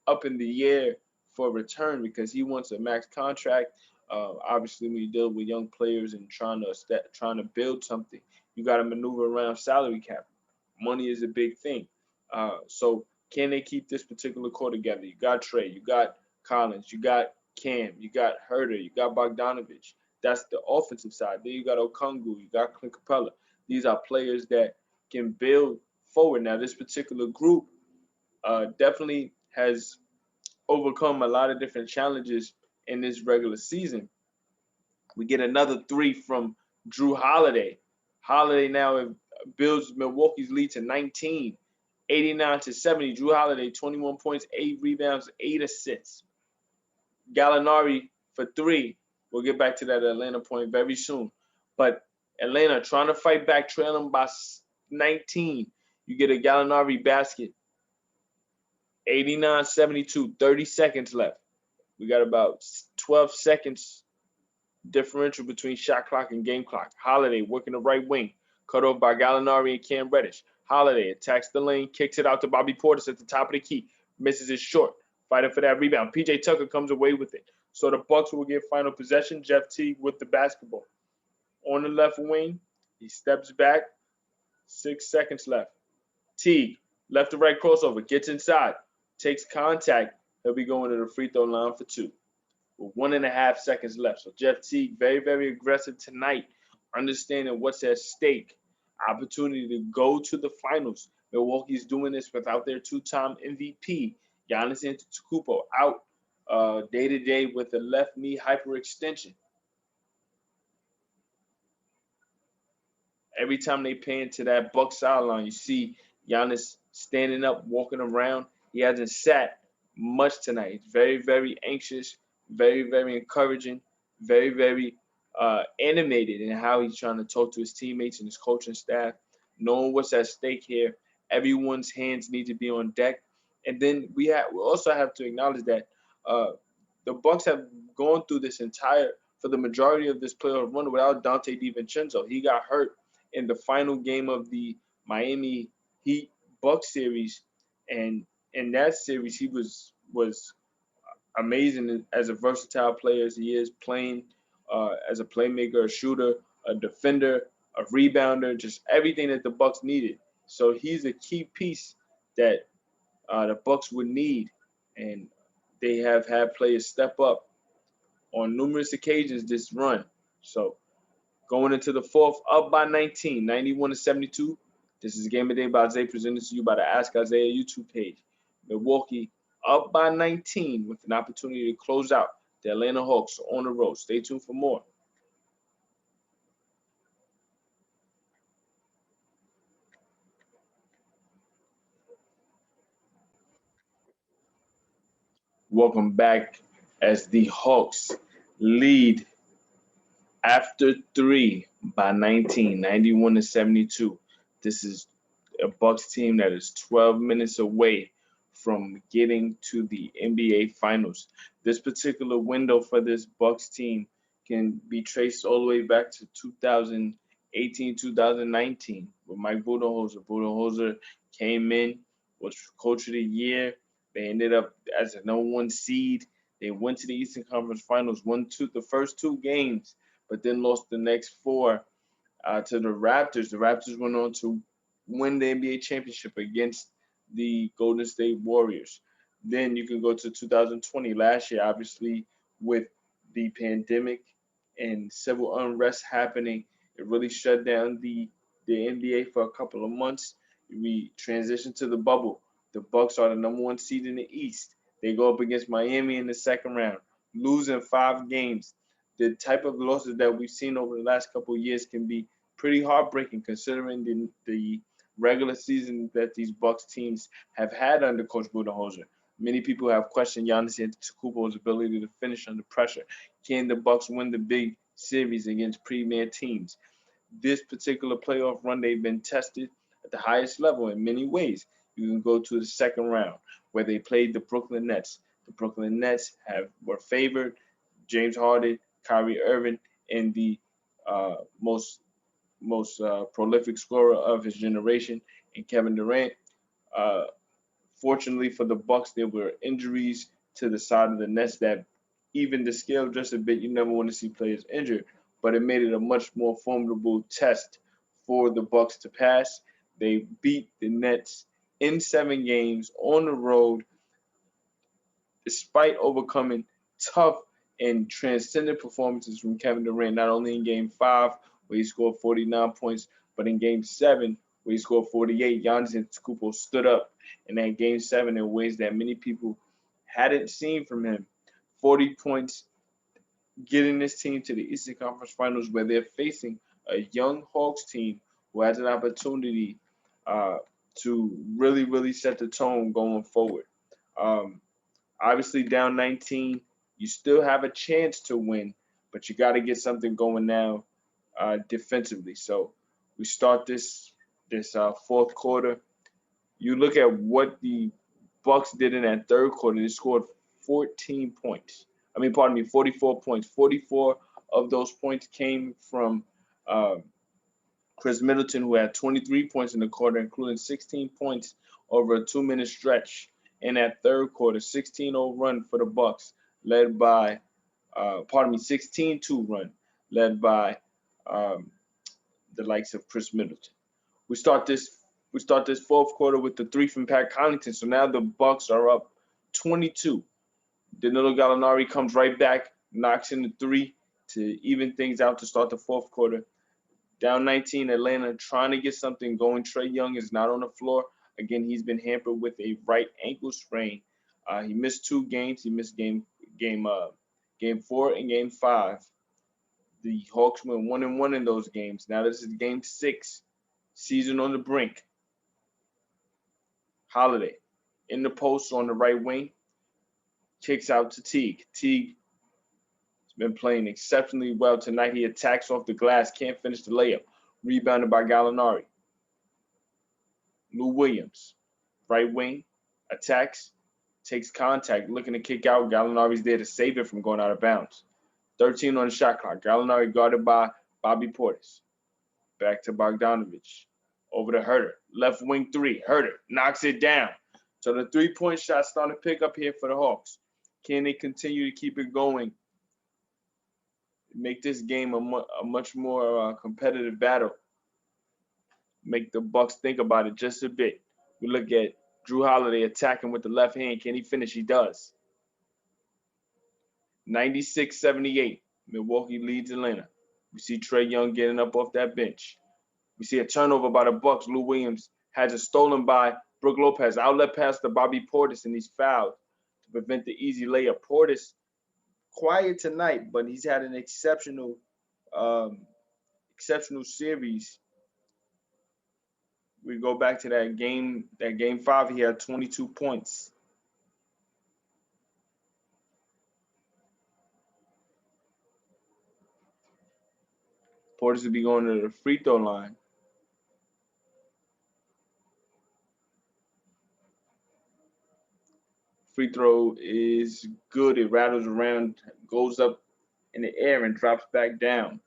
up in the air for a return because he wants a max contract. Obviously, when you deal with young players and trying to build something, you got to maneuver around salary cap. Money is a big thing. So can they keep this particular core together? You got Trey, you got Collins, you got Cam, you got Herder, you got Bogdanovich. That's the offensive side. Then you got Okongwu, you got Clint Capella. These are players that can build forward. Now, this particular group definitely has overcome a lot of different challenges in this regular season. We get another three from Drew Holiday. Holiday now builds Milwaukee's lead to 19, 89-70. Drew Holiday, 21 points, 8 rebounds, 8 assists. Gallinari for 3. We'll get back to that Atlanta point very soon. But Atlanta trying to fight back, trailing by 19. You get a Gallinari basket, 89-72, 30 seconds left. We got about 12 seconds differential between shot clock and game clock. Holiday working the right wing, cut off by Gallinari and Cam Reddish. Holiday attacks the lane, kicks it out to Bobby Portis at the top of the key, misses it short, fighting for that rebound. PJ Tucker comes away with it. So the Bucks will get final possession. Jeff Teague with the basketball. On the left wing, he steps back, 6 seconds left. Teague, left to right crossover, gets inside, takes contact. He'll be going to the free throw line for 2. With 1.5 seconds left. So Jeff Teague, very, very aggressive tonight, understanding what's at stake. Opportunity to go to the finals. Milwaukee's doing this without their 2-time MVP, Giannis Antetokounmpo, out day-to-day with a left knee hyperextension. Every time they pan to that Buck sideline, you see Giannis standing up, walking around. He hasn't sat much tonight. He's very, very anxious, very, very encouraging, very, very animated in how he's trying to talk to his teammates and his coaching staff, knowing what's at stake here. Everyone's hands need to be on deck. And then we also have to acknowledge that the Bucks have gone through this for the majority of this playoff run without Dante DiVincenzo. He got hurt in the final game of the Miami Heat Bucks series, and in that series he was amazing as a versatile player as he is, playing as a playmaker, a shooter, a defender, a rebounder, just everything that the Bucks needed. So he's a key piece that the Bucks would need, and they have had players step up on numerous occasions this run. So going into the fourth, up by 19, 91-72. This is Game of the Day by Isaiah, presented to you by the Ask Isaiah YouTube page. Milwaukee up by 19 with an opportunity to close out the Atlanta Hawks on the road. Stay tuned for more. Welcome back as the Hawks lead after 3 by 19, 91-72. This is a Bucks team that is 12 minutes away from getting to the NBA Finals. This particular window for this Bucks team can be traced all the way back to 2018, 2019 with Mike Budenholzer. Budenholzer came in, was Coach of the Year. They ended up as a number 1 seed. They went to the Eastern Conference Finals, won the first 2 games, but then lost the next 4 to the Raptors. The Raptors went on to win the NBA championship against the Golden State Warriors. Then you can go to 2020, last year, obviously, with the pandemic and civil unrest happening. It really shut down the NBA for a couple of months. We transitioned to the bubble. The Bucks are the number 1 seed in the East. They go up against Miami in the second round, losing 5 games. The type of losses that we've seen over the last couple of years can be pretty heartbreaking considering the regular season that these Bucks teams have had under Coach Budenholzer. Many people have questioned Giannis Antetokounmpo's ability to finish under pressure. Can the Bucks win the big series against premier teams? This particular playoff run, they've been tested at the highest level in many ways. You can go to the second round where they played the Brooklyn Nets. The Brooklyn Nets were favored. James Harden, Kyrie Irving, and the most prolific scorer of his generation, and Kevin Durant. Fortunately for the Bucks, there were injuries to the side of the Nets that evened the scale just a bit. You never want to see players injured, but it made it a much more formidable test for the Bucks to pass. They beat the Nets in 7 games on the road, despite overcoming tough and transcendent performances from Kevin Durant, not only in Game 5, where he scored 49 points, but in Game 7, where he scored 48. Giannis Antetokounmpo stood up in that Game 7 in ways that many people hadn't seen from him. 40 points, getting this team to the Eastern Conference Finals, where they're facing a young Hawks team who has an opportunity to really, really set the tone going forward. Obviously, down 19, you still have a chance to win, but you got to get something going now defensively. So we start this fourth quarter. You look at what the Bucks did in that third quarter. They scored 14 points. 44 points. 44 of those points came from Chris Middleton, who had 23 points in the quarter, including 16 points over a 2-minute stretch in that third quarter. 16-0 run for the Bucks, led by 16-2 run, led by the likes of Chris Middleton. We start this fourth quarter with the 3 from Pat Connaughton. So now the Bucks are up 22. Danilo Gallinari comes right back, knocks in the 3 to even things out to start the fourth quarter. Down 19, Atlanta trying to get something going. Trae Young is not on the floor. Again, he's been hampered with a right ankle sprain. He missed 2 games. He missed game 4 and game 5. The Hawks went 1-1 in those games. Now this is game 6. Season on the brink. Holiday in the post on the right wing. Kicks out to Teague. Teague has been playing exceptionally well tonight. He attacks off the glass. Can't finish the layup. Rebounded by Gallinari. Lou Williams, right wing, attacks, takes contact, looking to kick out. Gallinari's there to save it from going out of bounds. 13 on the shot clock. Gallinari guarded by Bobby Portis. Back to Bogdanovich. Over to Herter. Left wing 3. Herter knocks it down. So the 3-point shot's starting to pick up here for the Hawks. Can they continue to keep it going? Make this game a much more competitive battle. Make the Bucks think about it just a bit. We look at Drew Holiday attacking with the left hand. Can he finish? He does. 96-78. Milwaukee leads Atlanta. We see Trae Young getting up off that bench. We see a turnover by the Bucks. Lou Williams has it stolen by Brook Lopez. Outlet pass to Bobby Portis, and he's fouled to prevent the easy layup. Portis, quiet tonight, but he's had an exceptional series. We go back to that game 5. He had 22 points. Portis will be going to the free throw line. Free throw is good. It rattles around, goes up in the air, and drops back down.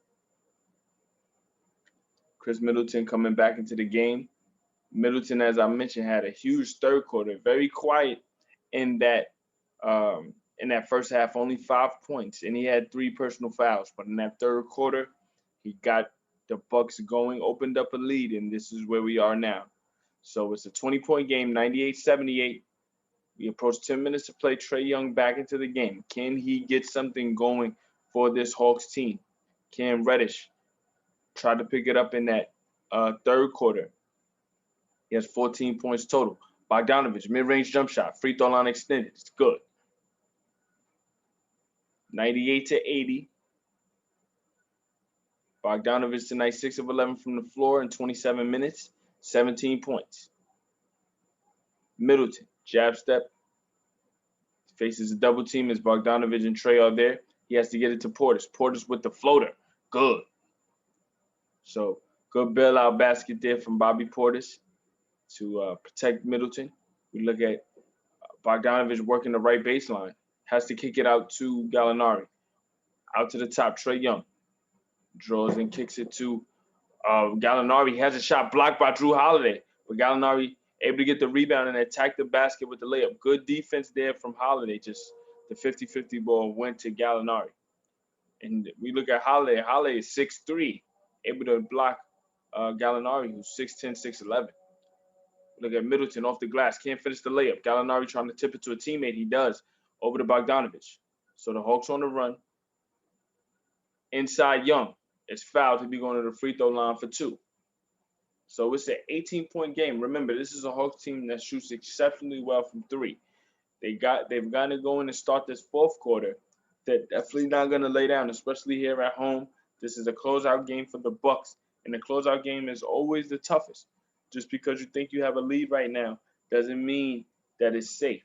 Chris Middleton coming back into the game. Middleton, as I mentioned, had a huge third quarter. Very quiet in that first half, only 5 points, and he had 3 personal fouls. But in that third quarter, he got the Bucks going, opened up a lead, and this is where we are now. So it's a 20-point game, 98-78. We approach 10 minutes to play. Trae Young back into the game. Can he get something going for this Hawks team? Cam Reddish tried to pick it up in that third quarter. He has 14 points total. Bogdanovich, mid-range jump shot. Free throw line extended. It's good. 98-80. Bogdanovich tonight, 6 of 11 from the floor in 27 minutes, 17 points. Middleton, jab step. Faces a double team as Bogdanovich and Trae are there. He has to get it to Portis. Portis with the floater. Good. So, good bailout basket there from Bobby Portis to protect Middleton. We look at Bogdanovich working the right baseline. Has to kick it out to Gallinari. Out to the top, Trae Young. Draws and kicks it to Gallinari. Has a shot blocked by Drew Holiday. But Gallinari able to get the rebound and attack the basket with the layup. Good defense there from Holiday. Just The 50-50 ball went to Gallinari. And we look at Holiday. Holiday is 6'3", able to block Gallinari, who's 6'10", 6'11". Look at Middleton off the glass, can't finish the layup. Gallinari trying to tip it to a teammate. He does, over to Bogdanovich. So the Hawks on the run. Inside Young is fouled to be going to the free throw line for 2. So it's an 18-point game. Remember, this is a Hawks team that shoots exceptionally well from 3. They've got to go in and start this fourth quarter. They're definitely not going to lay down, especially here at home. This is a closeout game for the Bucks, and the closeout game is always the toughest. Just because you think you have a lead right now doesn't mean that it's safe.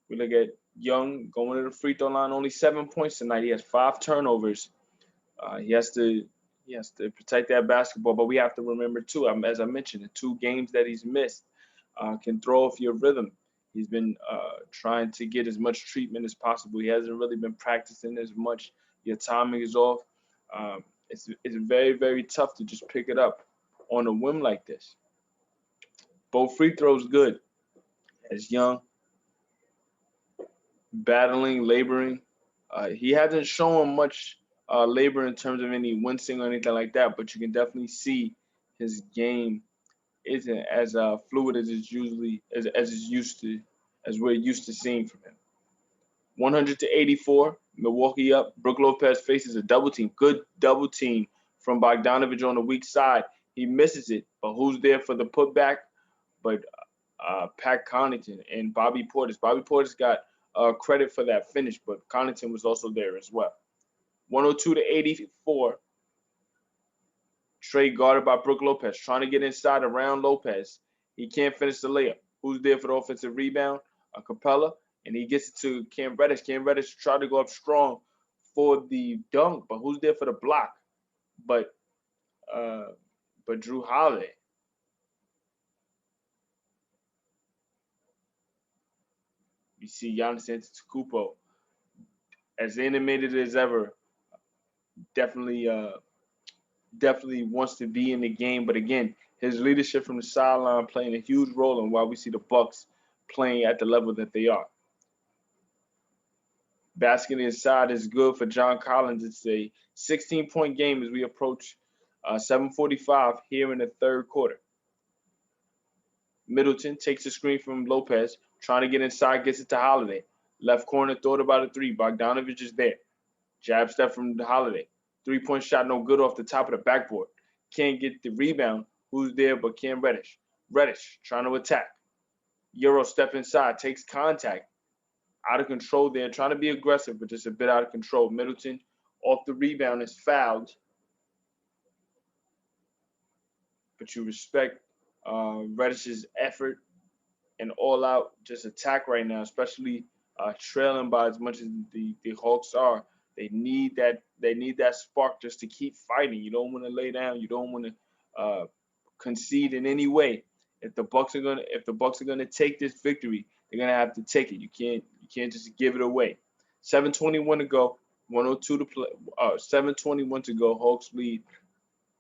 We look at Young going to the free throw line, only 7 points tonight. He has 5 turnovers. He has to protect that basketball, but we have to remember too, as I mentioned, the 2 games that he's missed can throw off your rhythm. He's been trying to get as much treatment as possible. He hasn't really been practicing as much. Your timing is off. It's very, very tough to just pick it up on a whim like this. Both free throws good. As Young battling, laboring. He hasn't shown much labor in terms of any wincing or anything like that, but you can definitely see his game isn't as fluid as it's usually as we're used to seeing from him. 100-84, Milwaukee up. Brook Lopez faces a double team. Good double team from Bogdanovich on the weak side. He misses it, but who's there for the putback? But Pat Connaughton and Bobby Portis. Bobby Portis got credit for that finish, but Connaughton was also there as well. 102-84. Trey guarded by Brook Lopez, trying to get inside around Lopez. He can't finish the layup. Who's there for the offensive rebound? Capella, and he gets it to Cam Reddish. Cam Reddish tried to go up strong for the dunk, but who's there for the block? But Drew Holiday. You see Giannis Antetokounmpo, as animated as ever, definitely wants to be in the game. But again, his leadership from the sideline playing a huge role in why we see the Bucks playing at the level that they are. Basket inside is good for John Collins. It's a 16-point game as we approach 7:45 here in the third quarter. Middleton takes a screen from Lopez, trying to get inside, gets it to Holiday. Left corner, thought about a 3. Bogdanovich is there. Jab step from the Holiday. 3-point shot, no good off the top of the backboard. Can't get the rebound. Who's there but Cam Reddish? Reddish trying to attack. Euro step inside, takes contact. Out of control there, trying to be aggressive, but just a bit out of control. Middleton off the rebound is fouled. But you respect Reddish's effort and all-out just attack right now, especially trailing by as much as the Hawks are. They need that spark just to keep fighting. You don't want to lay down. You don't want to concede in any way. If the Bucks are gonna take this victory, they're gonna have to take it. You can't just give it away. 7:21 to go. 102 to play. 7:21 to go. Hawks lead.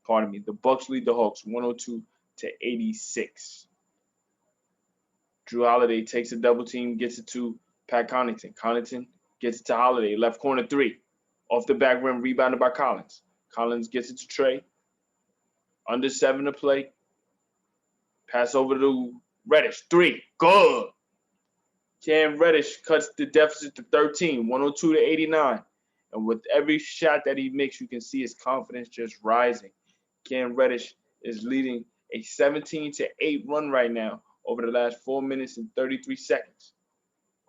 Pardon me. The Bucks lead the Hawks 102-86. Drew Holiday takes a double team, gets it to Pat Connaughton. Connaughton gets it to Holiday. Left corner 3. Off the back rim, rebounded by Collins. Collins gets it to Trey. Under 7 to play. Pass over to Reddish. 3. Good. Cam Reddish cuts the deficit to 13, 102-89. And with every shot that he makes, you can see his confidence just rising. Cam Reddish is leading a 17-8 run right now over the last 4 minutes and 33 seconds.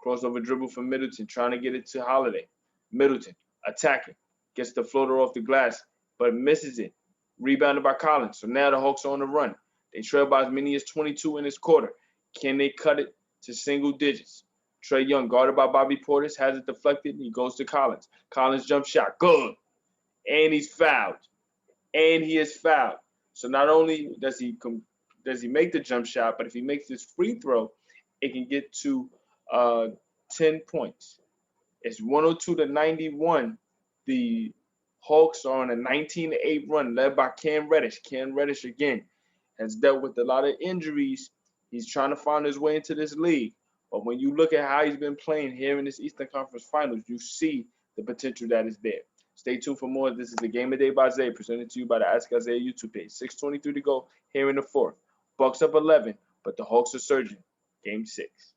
Crossover dribble from Middleton, trying to get it to Holiday. Middleton attacking, gets the floater off the glass, but misses it. Rebounded by Collins. So now the Hawks are on the run. They trail by as many as 22 in this quarter. Can they cut it to single digits? Trey Young, guarded by Bobby Portis, has it deflected. He goes to Collins. Collins jump shot, good. And he's fouled. And he is fouled. So not only does he make the jump shot, but if he makes this free throw, it can get to 10 points. It's 102-91. The Hawks are on a 19-8 run led by Cam Reddish. Cam Reddish, again, has dealt with a lot of injuries. He's trying to find his way into this league. But when you look at how he's been playing here in this Eastern Conference Finals, you see the potential that is there. Stay tuned for more. This is the Game of Day by Zay, presented to you by the Ask Isaiah YouTube page. 6:23 to go here in the fourth. Bucks up 11, but the Hawks are surging. Game 6.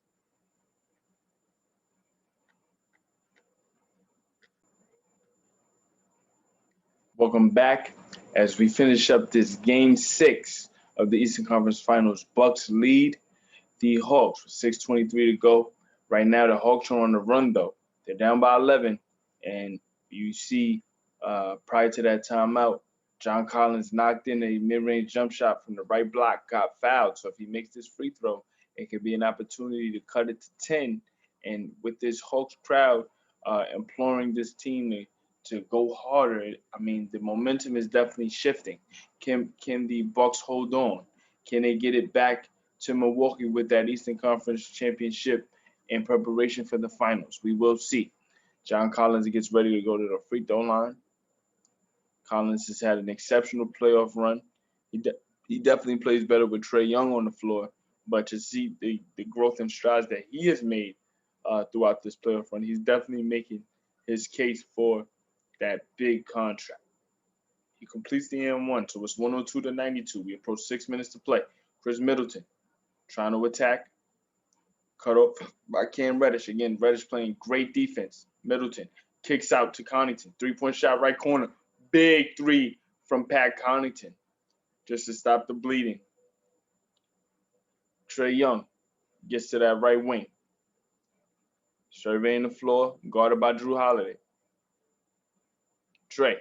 Welcome back as we finish up this Game 6 of the Eastern Conference Finals. Bucks lead the Hawks with 6:23 to go. Right now, the Hawks are on the run, though. They're down by 11, and you see prior to that timeout, John Collins knocked in a mid-range jump shot from the right block, got fouled. So if he makes this free throw, it could be an opportunity to cut it to 10. And with this Hawks crowd imploring this team to go harder, I mean, the momentum is definitely shifting. Can the Bucks hold on? Can they get it back to Milwaukee with that Eastern Conference championship in preparation for the finals? We will see. John Collins gets ready to go to the free throw line. Collins has had an exceptional playoff run. He definitely plays better with Trae Young on the floor, but to see the growth and strides that he has made throughout this playoff run, he's definitely making his case for that big contract. He completes the M1, so it's 102 to 92. We approach 6 minutes to play. Chris Middleton trying to attack, cut off by Cam Reddish. Again, Reddish playing great defense. Middleton kicks out to Connaughton. Three-point shot, right corner. Big three from Pat Connaughton just to stop the bleeding. Trae Young gets to that right wing. Surveying the floor, guarded by Jrue Holiday. Trae,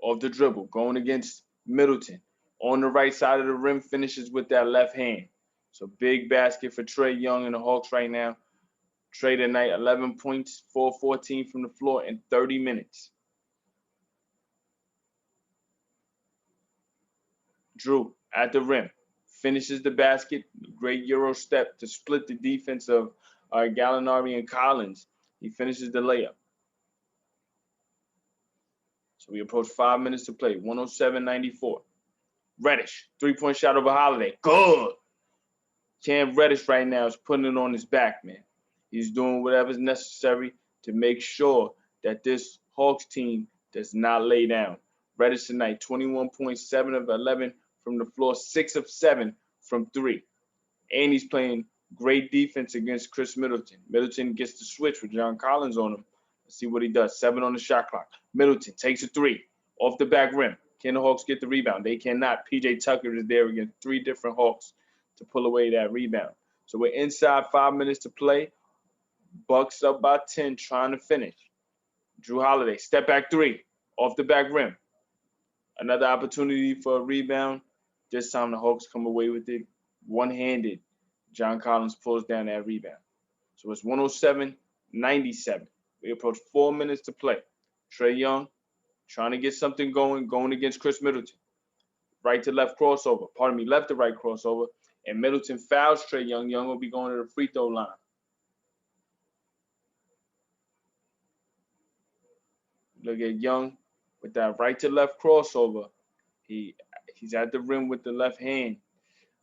off the dribble, going against Middleton. On the right side of the rim, finishes with that left hand. So big basket for Trae Young and the Hawks right now. Trae tonight, 11 points, 4-14 from the floor in 30 minutes. Jrue at the rim, finishes the basket. Great Euro step to split the defense of Gallinari and Collins. He finishes the layup. So we approach 5 minutes to play, 107-94. Reddish, three-point shot over Holiday. Good. Cam Reddish right now is putting it on his back, man. He's doing whatever's necessary to make sure that this Hawks team does not lay down. Reddish tonight, 21.7 of 11 from the floor, 6 of 7 from 3. And he's playing great defense against Chris Middleton. Middleton gets the switch with John Collins on him. Let's see what he does. 7 on the shot clock. Middleton takes a 3 off the back rim. Can the Hawks get the rebound? They cannot. PJ Tucker is there against 3 different Hawks to pull away that rebound. So we're inside 5 minutes to play. Bucks up by 10, trying to finish. Jrue Holiday, step back 3 off the back rim. Another opportunity for a rebound. This time the Hawks come away with it one-handed. John Collins pulls down that rebound. So it's 107-97. We approach 4 minutes to play. Trae Young trying to get something going against Chris Middleton. Right to left crossover. Pardon me, left to right crossover. And Middleton fouls Trae Young. Young will be going to the free throw line. Look at Young with that right to left crossover. He's at the rim with the left hand.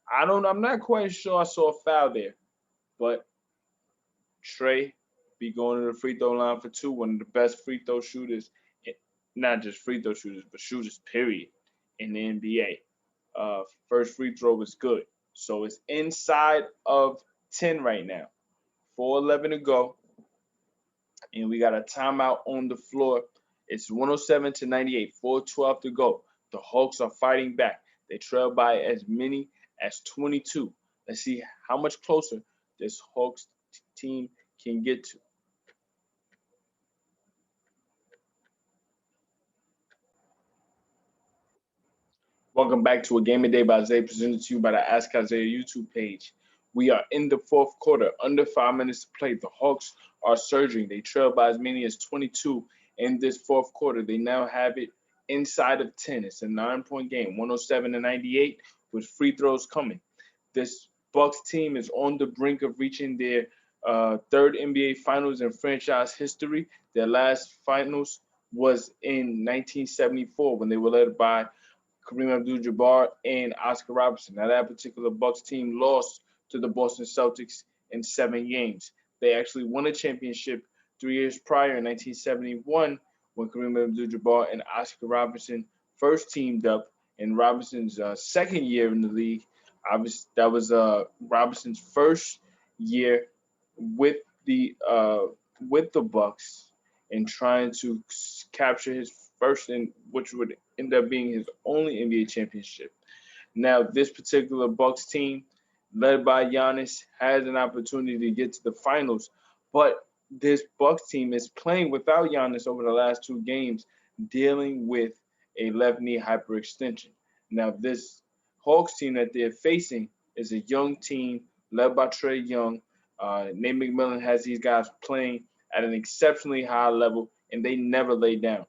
I'm not quite sure I saw a foul there, but Trae be going to the free throw line for 2. One of the best free throw shooters, not just free throw shooters, but shooters period in the NBA. First free throw was good. So it's inside of 10 right now. 4:11 to go. And we got a timeout on the floor. It's 107-98, 4:12 to go. The Hawks are fighting back. They trail by as many as 22. Let's see how much closer this Hawks team can get to. Welcome back to a Game of Day by Zay, presented to you by the Ask Isaiah YouTube page. We are in the fourth quarter, under 5 minutes to play. The Hawks are surging. They trail by as many as 22 in this fourth quarter. They now have it inside of 10. It's a 9-point game, 107-98, with free throws coming. This Bucks team is on the brink of reaching their third NBA Finals in franchise history. Their last Finals was in 1974 when they were led by Kareem Abdul-Jabbar and Oscar Robertson. Now, that particular Bucks team lost to the Boston Celtics in 7 games. They actually won a championship 3 years prior in 1971 when Kareem Abdul-Jabbar and Oscar Robertson first teamed up in Robinson's second year in the league. Obviously, that was Robinson's first year with the Bucks and trying to capture his first, and which would end up being his only NBA championship. Now, this particular Bucks team, led by Giannis, has an opportunity to get to the finals, but this Bucks team is playing without Giannis over the last 2 games, dealing with a left knee hyperextension. Now, this Hawks team that they're facing is a young team led by Trae Young. Nate McMillan has these guys playing at an exceptionally high level, and they never lay down.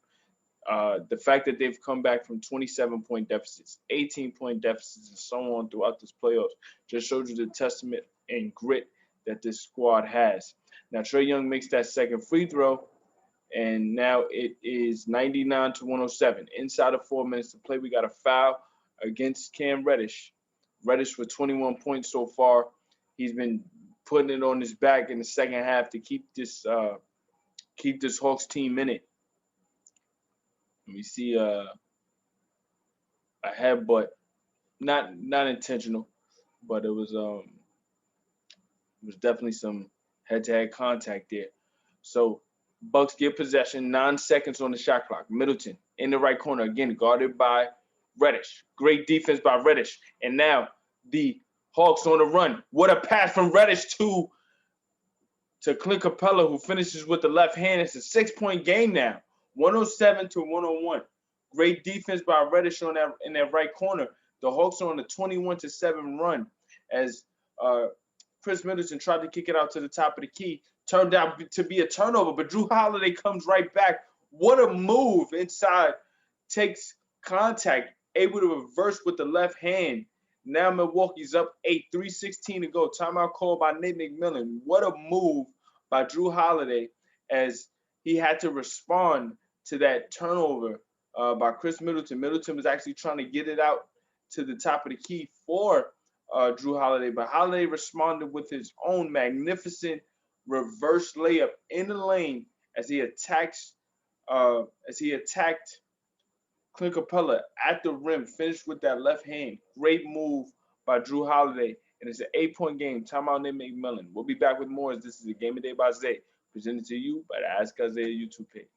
The fact that they've come back from 27-point deficits, 18-point deficits, and so on throughout this playoffs just shows you the testament and grit that this squad has. Now, Trae Young makes that second free throw, and now it is 99-107. Inside of 4 minutes to play, we got a foul against Cam Reddish. Reddish with 21 points so far. He's been putting it on his back in the second half to keep this Hawks team in it. Let me see a headbutt, not intentional, but it was definitely some head-to-head contact there. So Bucks get possession, 9 seconds on the shot clock. Middleton in the right corner, again guarded by Reddish. Great defense by Reddish. And now the Hawks on the run. What a pass from Reddish to Clint Capella, who finishes with the left hand. It's a 6-point game now, 107-101. Great defense by Reddish in that right corner. The Hawks are on a 21-7 run as Chris Middleton tried to kick it out to the top of the key. Turned out to be a turnover, but Drew Holiday comes right back. What a move inside. Takes contact, able to reverse with the left hand. Now Milwaukee's up 8, 3:16 to go. Timeout called by Nate McMillan. What a move by Drew Holiday as he had to respond to that turnover by Chris Middleton. Middleton was actually trying to get it out to the top of the key for Drew Holiday, but Holiday responded with his own magnificent reverse layup in the lane as he attacked Clint Capella at the rim, finished with that left hand. Great move by Drew Holiday, and it's an 8-point game. Timeout Nate McMillan. We'll be back with more as this is a Game of Day by Zay, presented to you by the Ask Isaiah YouTube page.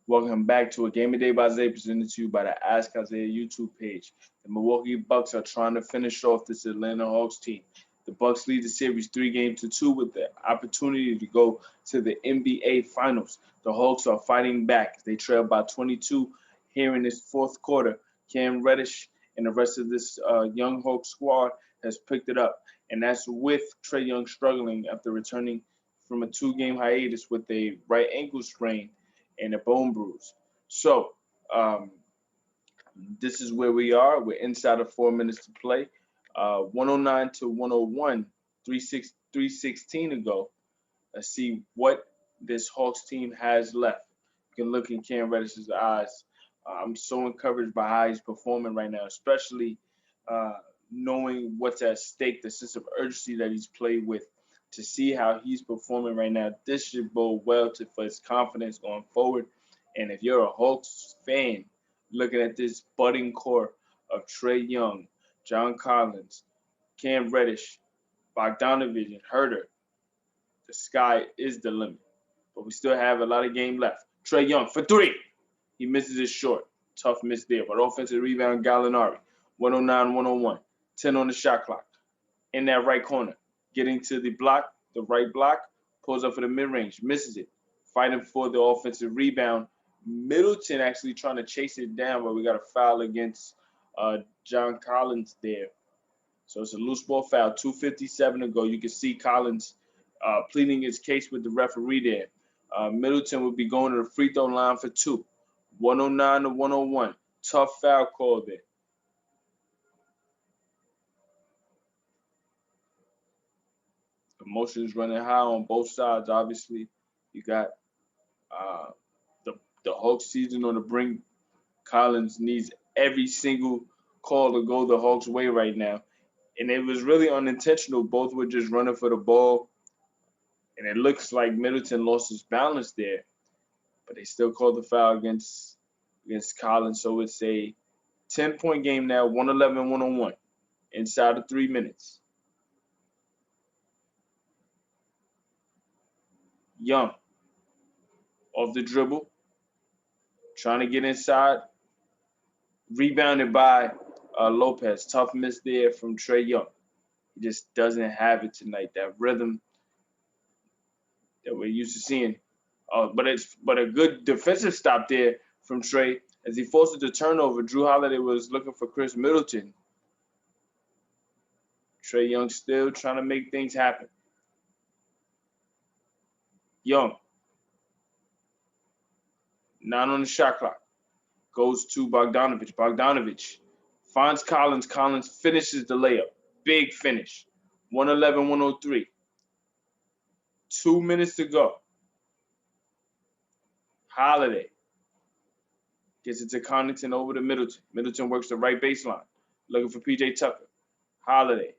Welcome back to a Game of Day by Zay, presented to you by the Ask Isaiah YouTube page. The Milwaukee Bucks are trying to finish off this Atlanta Hawks team. The Bucks lead the series 3-2 with the opportunity to go to the NBA Finals. The Hawks are fighting back. They trail by 22 here in this fourth quarter. Cam Reddish and the rest of this young Hawks squad has picked it up, and that's with Trae Young struggling after returning from a 2-game hiatus with a right ankle sprain and a bone bruise. So this is where we are. We're inside of 4 minutes to play. 109-101, 3:16 to go. Let's see what this Hawks team has left. You can look in Cam Reddish's eyes. I'm so encouraged by how he's performing right now, especially knowing what's at stake, the sense of urgency that he's played with. To see how he's performing right now, this should bode well for his confidence going forward. And if you're a Hawks fan, looking at this budding core of Trae Young, John Collins, Cam Reddish, Bogdanovich, and Herter, the sky is the limit. But we still have a lot of game left. Trae Young for 3. He misses it short. Tough miss there. But offensive rebound, Gallinari. 109-101. 10 on the shot clock. In that right corner. Getting to the block, the right block. Pulls up for the mid-range. Misses it. Fighting for the offensive rebound. Middleton actually trying to chase it down, but we got a foul against John Collins there. So it's a loose ball foul. 2:57 to go. You can see Collins pleading his case with the referee there. Middleton will be going to the free throw line for 2. 109-101. Tough foul call there. Emotions running high on both sides. Obviously, you got the Hawks season on the brink. Collins needs every single call to go the Hawks' way right now. And it was really unintentional. Both were just running for the ball, and it looks like Middleton lost his balance there, but they still called the foul against Collins. So it's a 10-point game now, 111, 101, inside of 3 minutes. Young, off the dribble, trying to get inside, rebounded by Lopez. Tough miss there from Trae Young. He just doesn't have it tonight. That rhythm that we're used to seeing. But a good defensive stop there from Trae as he forces the turnover. Drew Holiday was looking for Chris Middleton. Trae Young still trying to make things happen. Young, 9 on the shot clock, goes to Bogdanovich. Bogdanovich finds Collins. Collins finishes the layup. Big finish. 111, 103. 2 minutes to go. Holiday gets it to Connaughton over to Middleton. Middleton works the right baseline, looking for PJ Tucker. Holiday.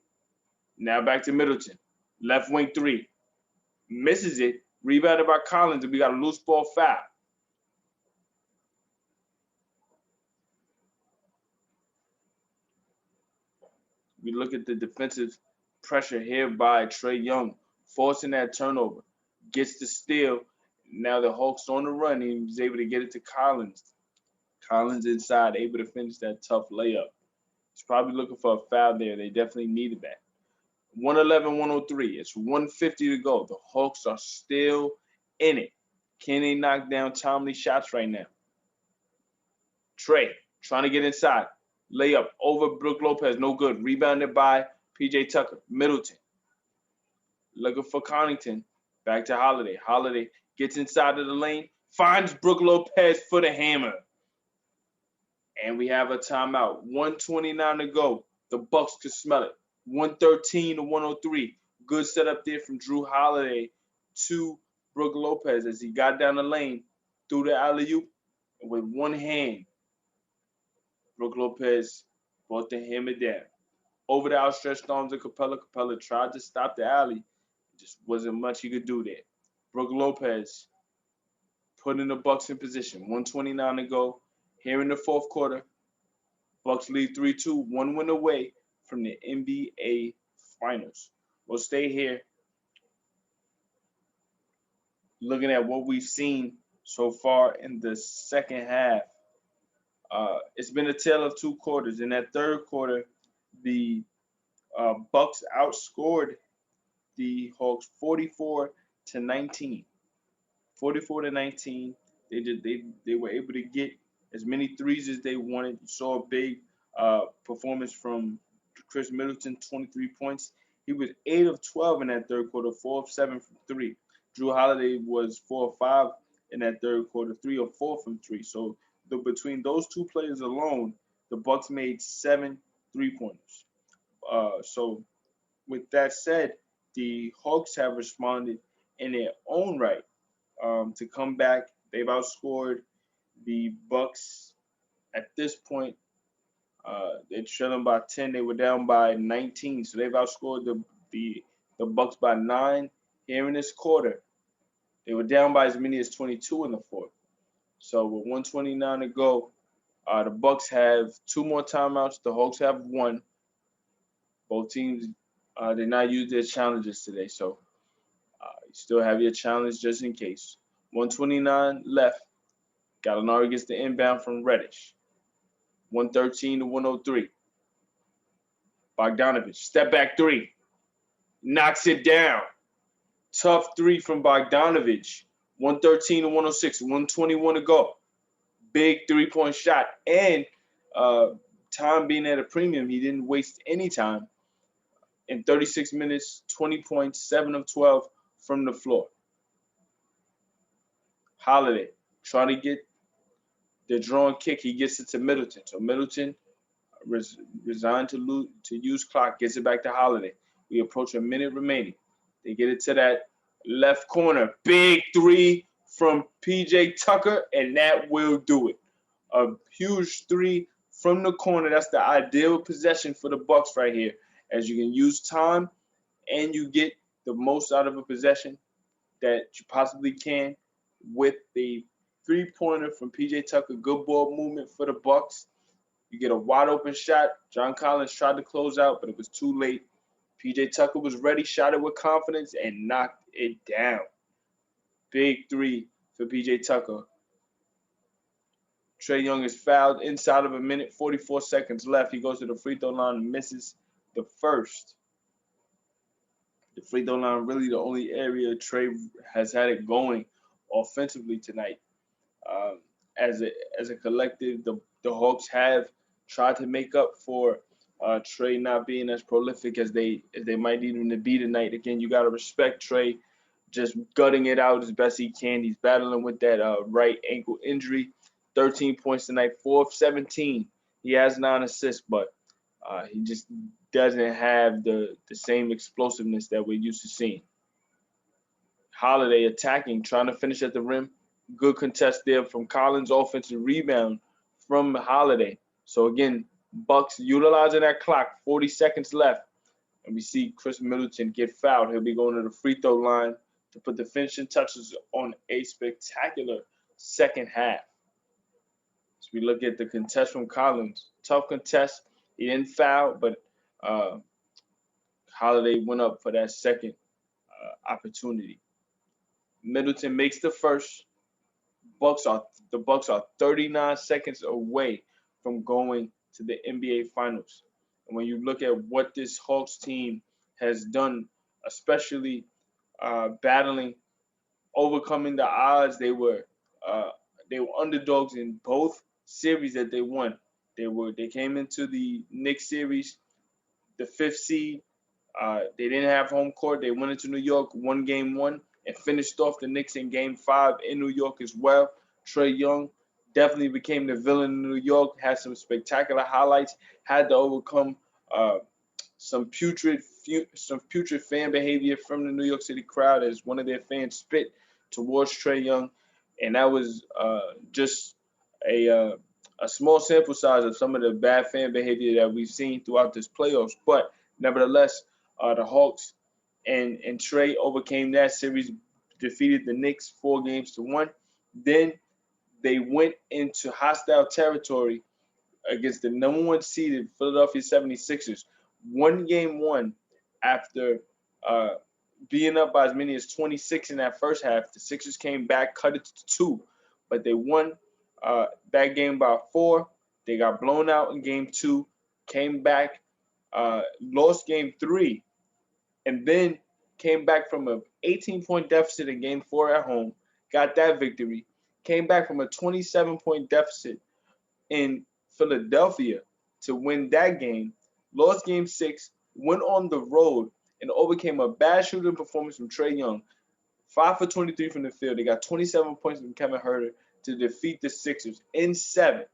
Now back to Middleton. Left wing 3. Misses it. Rebounded by Collins, and we got a loose ball foul. We look at the defensive pressure here by Trae Young, forcing that turnover. Gets the steal. Now the Hawks on the run. He was able to get it to Collins. Collins inside, able to finish that tough layup. He's probably looking for a foul there. They definitely needed that. 111, 103. It's 150 to go. The Hawks are still in it. Can they knock down timely shots right now? Trae trying to get inside. Layup over Brook Lopez. No good. Rebounded by PJ Tucker. Middleton looking for Connaughton. Back to Holiday. Holiday gets inside of the lane. Finds Brook Lopez for the hammer. And we have a timeout. 129 to go. The Bucks could smell it. 113 to 103. Good setup there from Drew Holiday to Brook Lopez as he got down the lane, threw the alley-oop, and with one hand, Brook Lopez brought the hammer down. Over the outstretched arms of Capella. Capella tried to stop the alley. Just wasn't much he could do there. Brook Lopez putting the Bucks in position. 129 to go. Here in the fourth quarter, Bucks lead 3-2, 1 win away from the NBA Finals. We'll stay here looking at what we've seen so far in the second half. It's been a tale of 2 quarters. In that third quarter, the Bucks outscored the Hawks 44-19. 44-19. They were able to get as many threes as they wanted. You saw a big performance from Chris Middleton, 23 points. He was 8 of 12 in that third quarter, 4 of 7 from 3. Drew Holiday was 4 of 5 in that third quarter, 3 of 4 from 3. So between those 2 players alone, the Bucks made 7 3-pointers. So with that said, the Hawks have responded in their own right to come back. They've outscored the Bucks at this point. They're trailing by 10. They were down by 19, so they've outscored the Bucks by 9 here in this quarter. They were down by as many as 22 in the fourth. So with 129 to go, the Bucks have 2 more timeouts. The Hawks have 1. Both teams did not use their challenges today, so you still have your challenge just in case. 129 left. Gallinari gets the inbound from Reddish. 113 to 103. Bogdanovich, step back 3. Knocks it down. Tough 3 from Bogdanovich. 113 to 106. 121 to go. Big 3-point shot. And time being at a premium, he didn't waste any time. In 36 minutes, 20 points, 7 of 12 from the floor. Holiday trying to get the drawn kick. He gets it to Middleton. So Middleton resigned to use clock, gets it back to Holiday. We approach a minute remaining. They get it to that left corner. Big 3 from PJ Tucker, and that will do it. A huge 3 from the corner. That's the ideal possession for the Bucks right here. as you can use time and you get the most out of a possession that you possibly can with the three-pointer from PJ Tucker. Good ball movement for the Bucks. You get a wide open shot. John Collins tried to close out, but it was too late. PJ Tucker was ready, shot it with confidence, and knocked it down. Big three for PJ Tucker. Trae Young is fouled inside of a minute, 44 seconds left. He goes to the free throw line and misses the first. The free throw line really the only area Trae has had it going offensively tonight. Um, as a collective, the Hawks have tried to make up for Trae not being as prolific as they might need him to be tonight. Again, you got to respect Trae just gutting it out as best he can. He's battling with that right ankle injury. 13 points tonight, 4 of 17. He has 9 assists, but he just doesn't have the same explosiveness that we're used to seeing. Holiday attacking, trying to finish at the rim. Good contest there from Collins. Offensive rebound from Holiday. So again, Bucks utilizing that clock. 40 seconds left. And we see Chris Middleton get fouled. He'll be going to the free throw line to put the finishing touches on a spectacular second half. So we look at the contest from Collins. Tough contest. He didn't foul, but Holiday went up for that second opportunity. Middleton makes the first. The Bucks are 39 seconds away from going to the NBA Finals. And when you look at what this Hawks team has done, especially battling, overcoming the odds, they were underdogs in both series that they won. They came into the Knicks series, the 5th seed. They didn't have home court. They went into New York, won game 1, and finished off the Knicks in game 5 in New York as well. Trae Young definitely became the villain in New York, had some spectacular highlights, had to overcome some putrid fan behavior from the New York City crowd as one of their fans spit towards Trae Young. And that was just a small sample size of some of the bad fan behavior that we've seen throughout this playoffs. But nevertheless, the Hawks and Trae overcame that series, defeated the Knicks 4-1. Then they went into hostile territory against the number 1 seeded Philadelphia 76ers. Won game 1 after being up by as many as 26 in that first half. The Sixers came back, cut it to 2, but they won that game by 4. They got blown out in game 2, came back, lost game 3, and then came back from an 18-point deficit in game 4 at home, got that victory, came back from a 27-point deficit in Philadelphia to win that game, lost game 6, went on the road, and overcame a bad shooting performance from Trae Young. 5 for 23 from the field. They got 27 points from Kevin Huerter to defeat the Sixers in 7.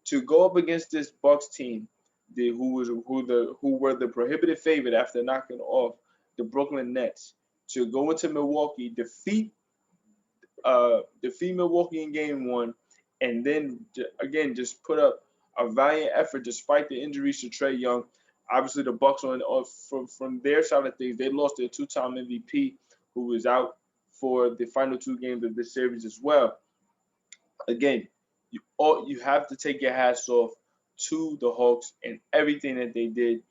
To go up against this Bucks team, who were the prohibitive favorite after knocking off the Brooklyn Nets, to go into Milwaukee, defeat Milwaukee in game 1, and then again just put up a valiant effort despite the injuries to Trae Young. Obviously, the Bucks from their side of things, they lost their 2-time MVP, who was out for the final 2 games of this series as well. Again, you have to take your hats off to the Hawks and everything that they did.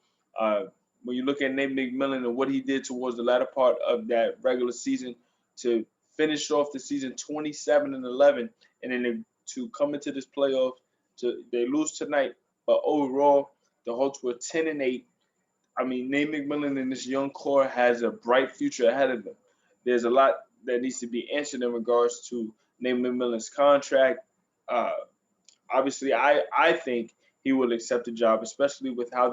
When you look at Nate McMillan and what he did towards the latter part of that regular season to finish off the season 27-11, and then to come into this playoff, they lose tonight, but overall the Hawks were 10-8. I mean, Nate McMillan and this young core has a bright future ahead of them. There's a lot that needs to be answered in regards to Nate McMillan's contract. Obviously, I think he will accept the job, especially with how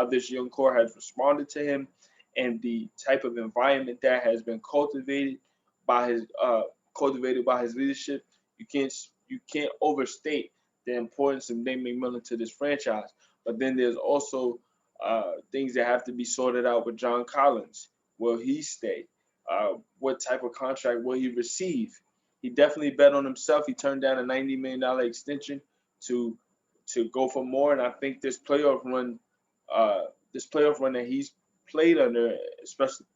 this young core has responded to him and the type of environment that has been cultivated by his leadership. You can't overstate the importance of Nate McMillan to this franchise. But then there's also things that have to be sorted out with John Collins. Will he stay? What type of contract will he receive? He definitely bet on himself. He turned down a $90 million extension to go for more. And I think this playoff run this playoff run that he's played under, especially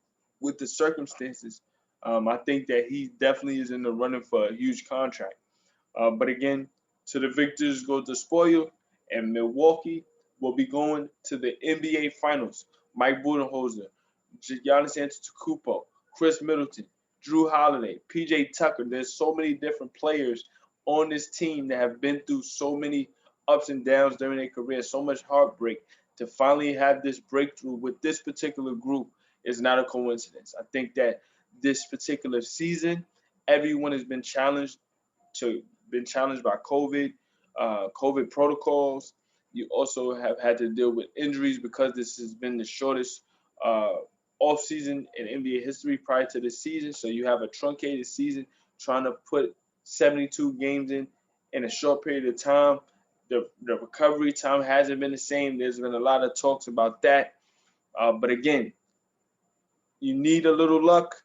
with the circumstances, I think that he definitely is in the running for a huge contract. But again, to the victors go the spoil, and Milwaukee will be going to the NBA Finals. Mike Budenholzer, Giannis Antetokounmpo, Chris Middleton, Drew Holiday, PJ Tucker. There's so many different players on this team that have been through so many ups and downs during their career, so much heartbreak. To finally have this breakthrough with this particular group is not a coincidence. I think that this particular season, everyone has been challenged to been challenged by COVID protocols. You also have had to deal with injuries because this has been the shortest uh, off season in NBA history prior to this season. So you have a truncated season trying to put 72 games in a short period of time. The recovery time hasn't been the same. There's been a lot of talks about that. But again, you need a little luck,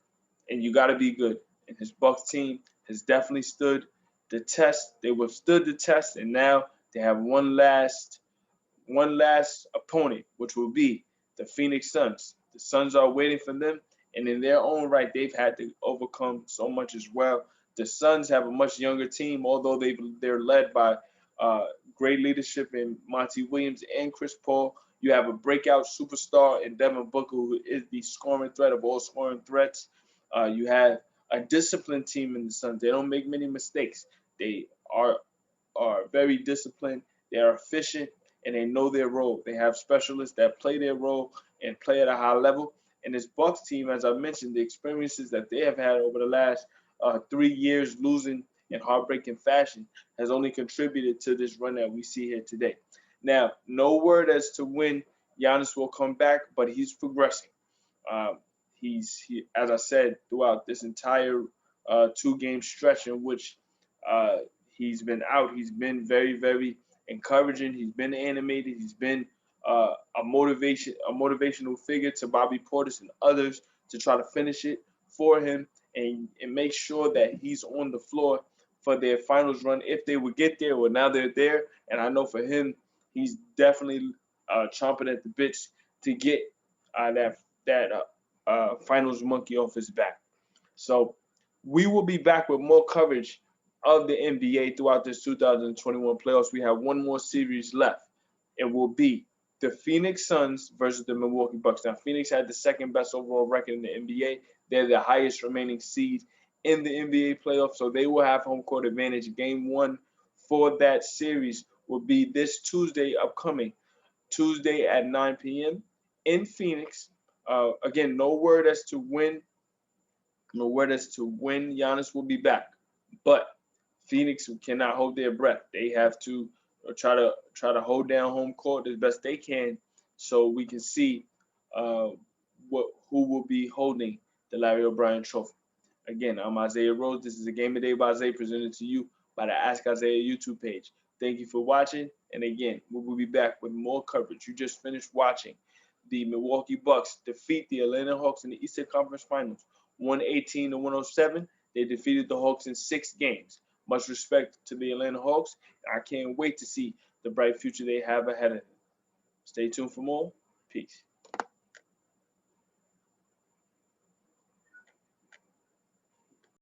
and you got to be good. And his Bucks team has definitely stood the test. They withstood the test, and now they have one last opponent, which will be the Phoenix Suns. The Suns are waiting for them, and in their own right, they've had to overcome so much as well. The Suns have a much younger team, although they're led by uh, great leadership in Monty Williams and Chris Paul. You have a breakout superstar in Devin Booker, who is the scoring threat of all scoring threats. You have a disciplined team in the Suns. They don't make many mistakes. They are very disciplined. They are efficient, and they know their role. They have specialists that play their role and play at a high level. And this Bucks team, as I mentioned, the experiences that they have had over the last 3 years losing in heartbreaking fashion has only contributed to this run that we see here today. Now, no word as to when Giannis will come back, but he's progressing. Um, as I said, throughout this entire 2 game stretch in which uh, he's been out, he's been very, very encouraging. He's been animated. He's been a motivational figure to Bobby Portis and others to try to finish it for him and make sure that he's on the floor for their finals run if they would get there. Well, now they're there, and I know for him, he's definitely chomping at the bits to get that finals monkey off his back. So we will be back with more coverage of the NBA throughout this 2021 playoffs. We have one more series left. It will be the Phoenix Suns versus the Milwaukee Bucks. Now, Phoenix had the second best overall record in the NBA. They're the highest remaining seed in the NBA playoffs, so they will have home court advantage. Game one for that series will be this Tuesday upcoming, Tuesday at 9 p.m. in Phoenix. Again, no word as to when Giannis will be back, but Phoenix cannot hold their breath. They have to try to hold down home court as best they can, so we can see uh, who will be holding the Larry O'Brien Trophy. Again, I'm Isaiah Rose. This is a Game of the Day by Isaiah presented to you by the Ask Isaiah YouTube page. Thank you for watching, and again, we will be back with more coverage. You just finished watching the Milwaukee Bucks defeat the Atlanta Hawks in the Eastern Conference Finals, 118-107. They defeated the Hawks in 6 games. Much respect to the Atlanta Hawks. I can't wait to see the bright future they have ahead of them. Stay tuned for more. Peace.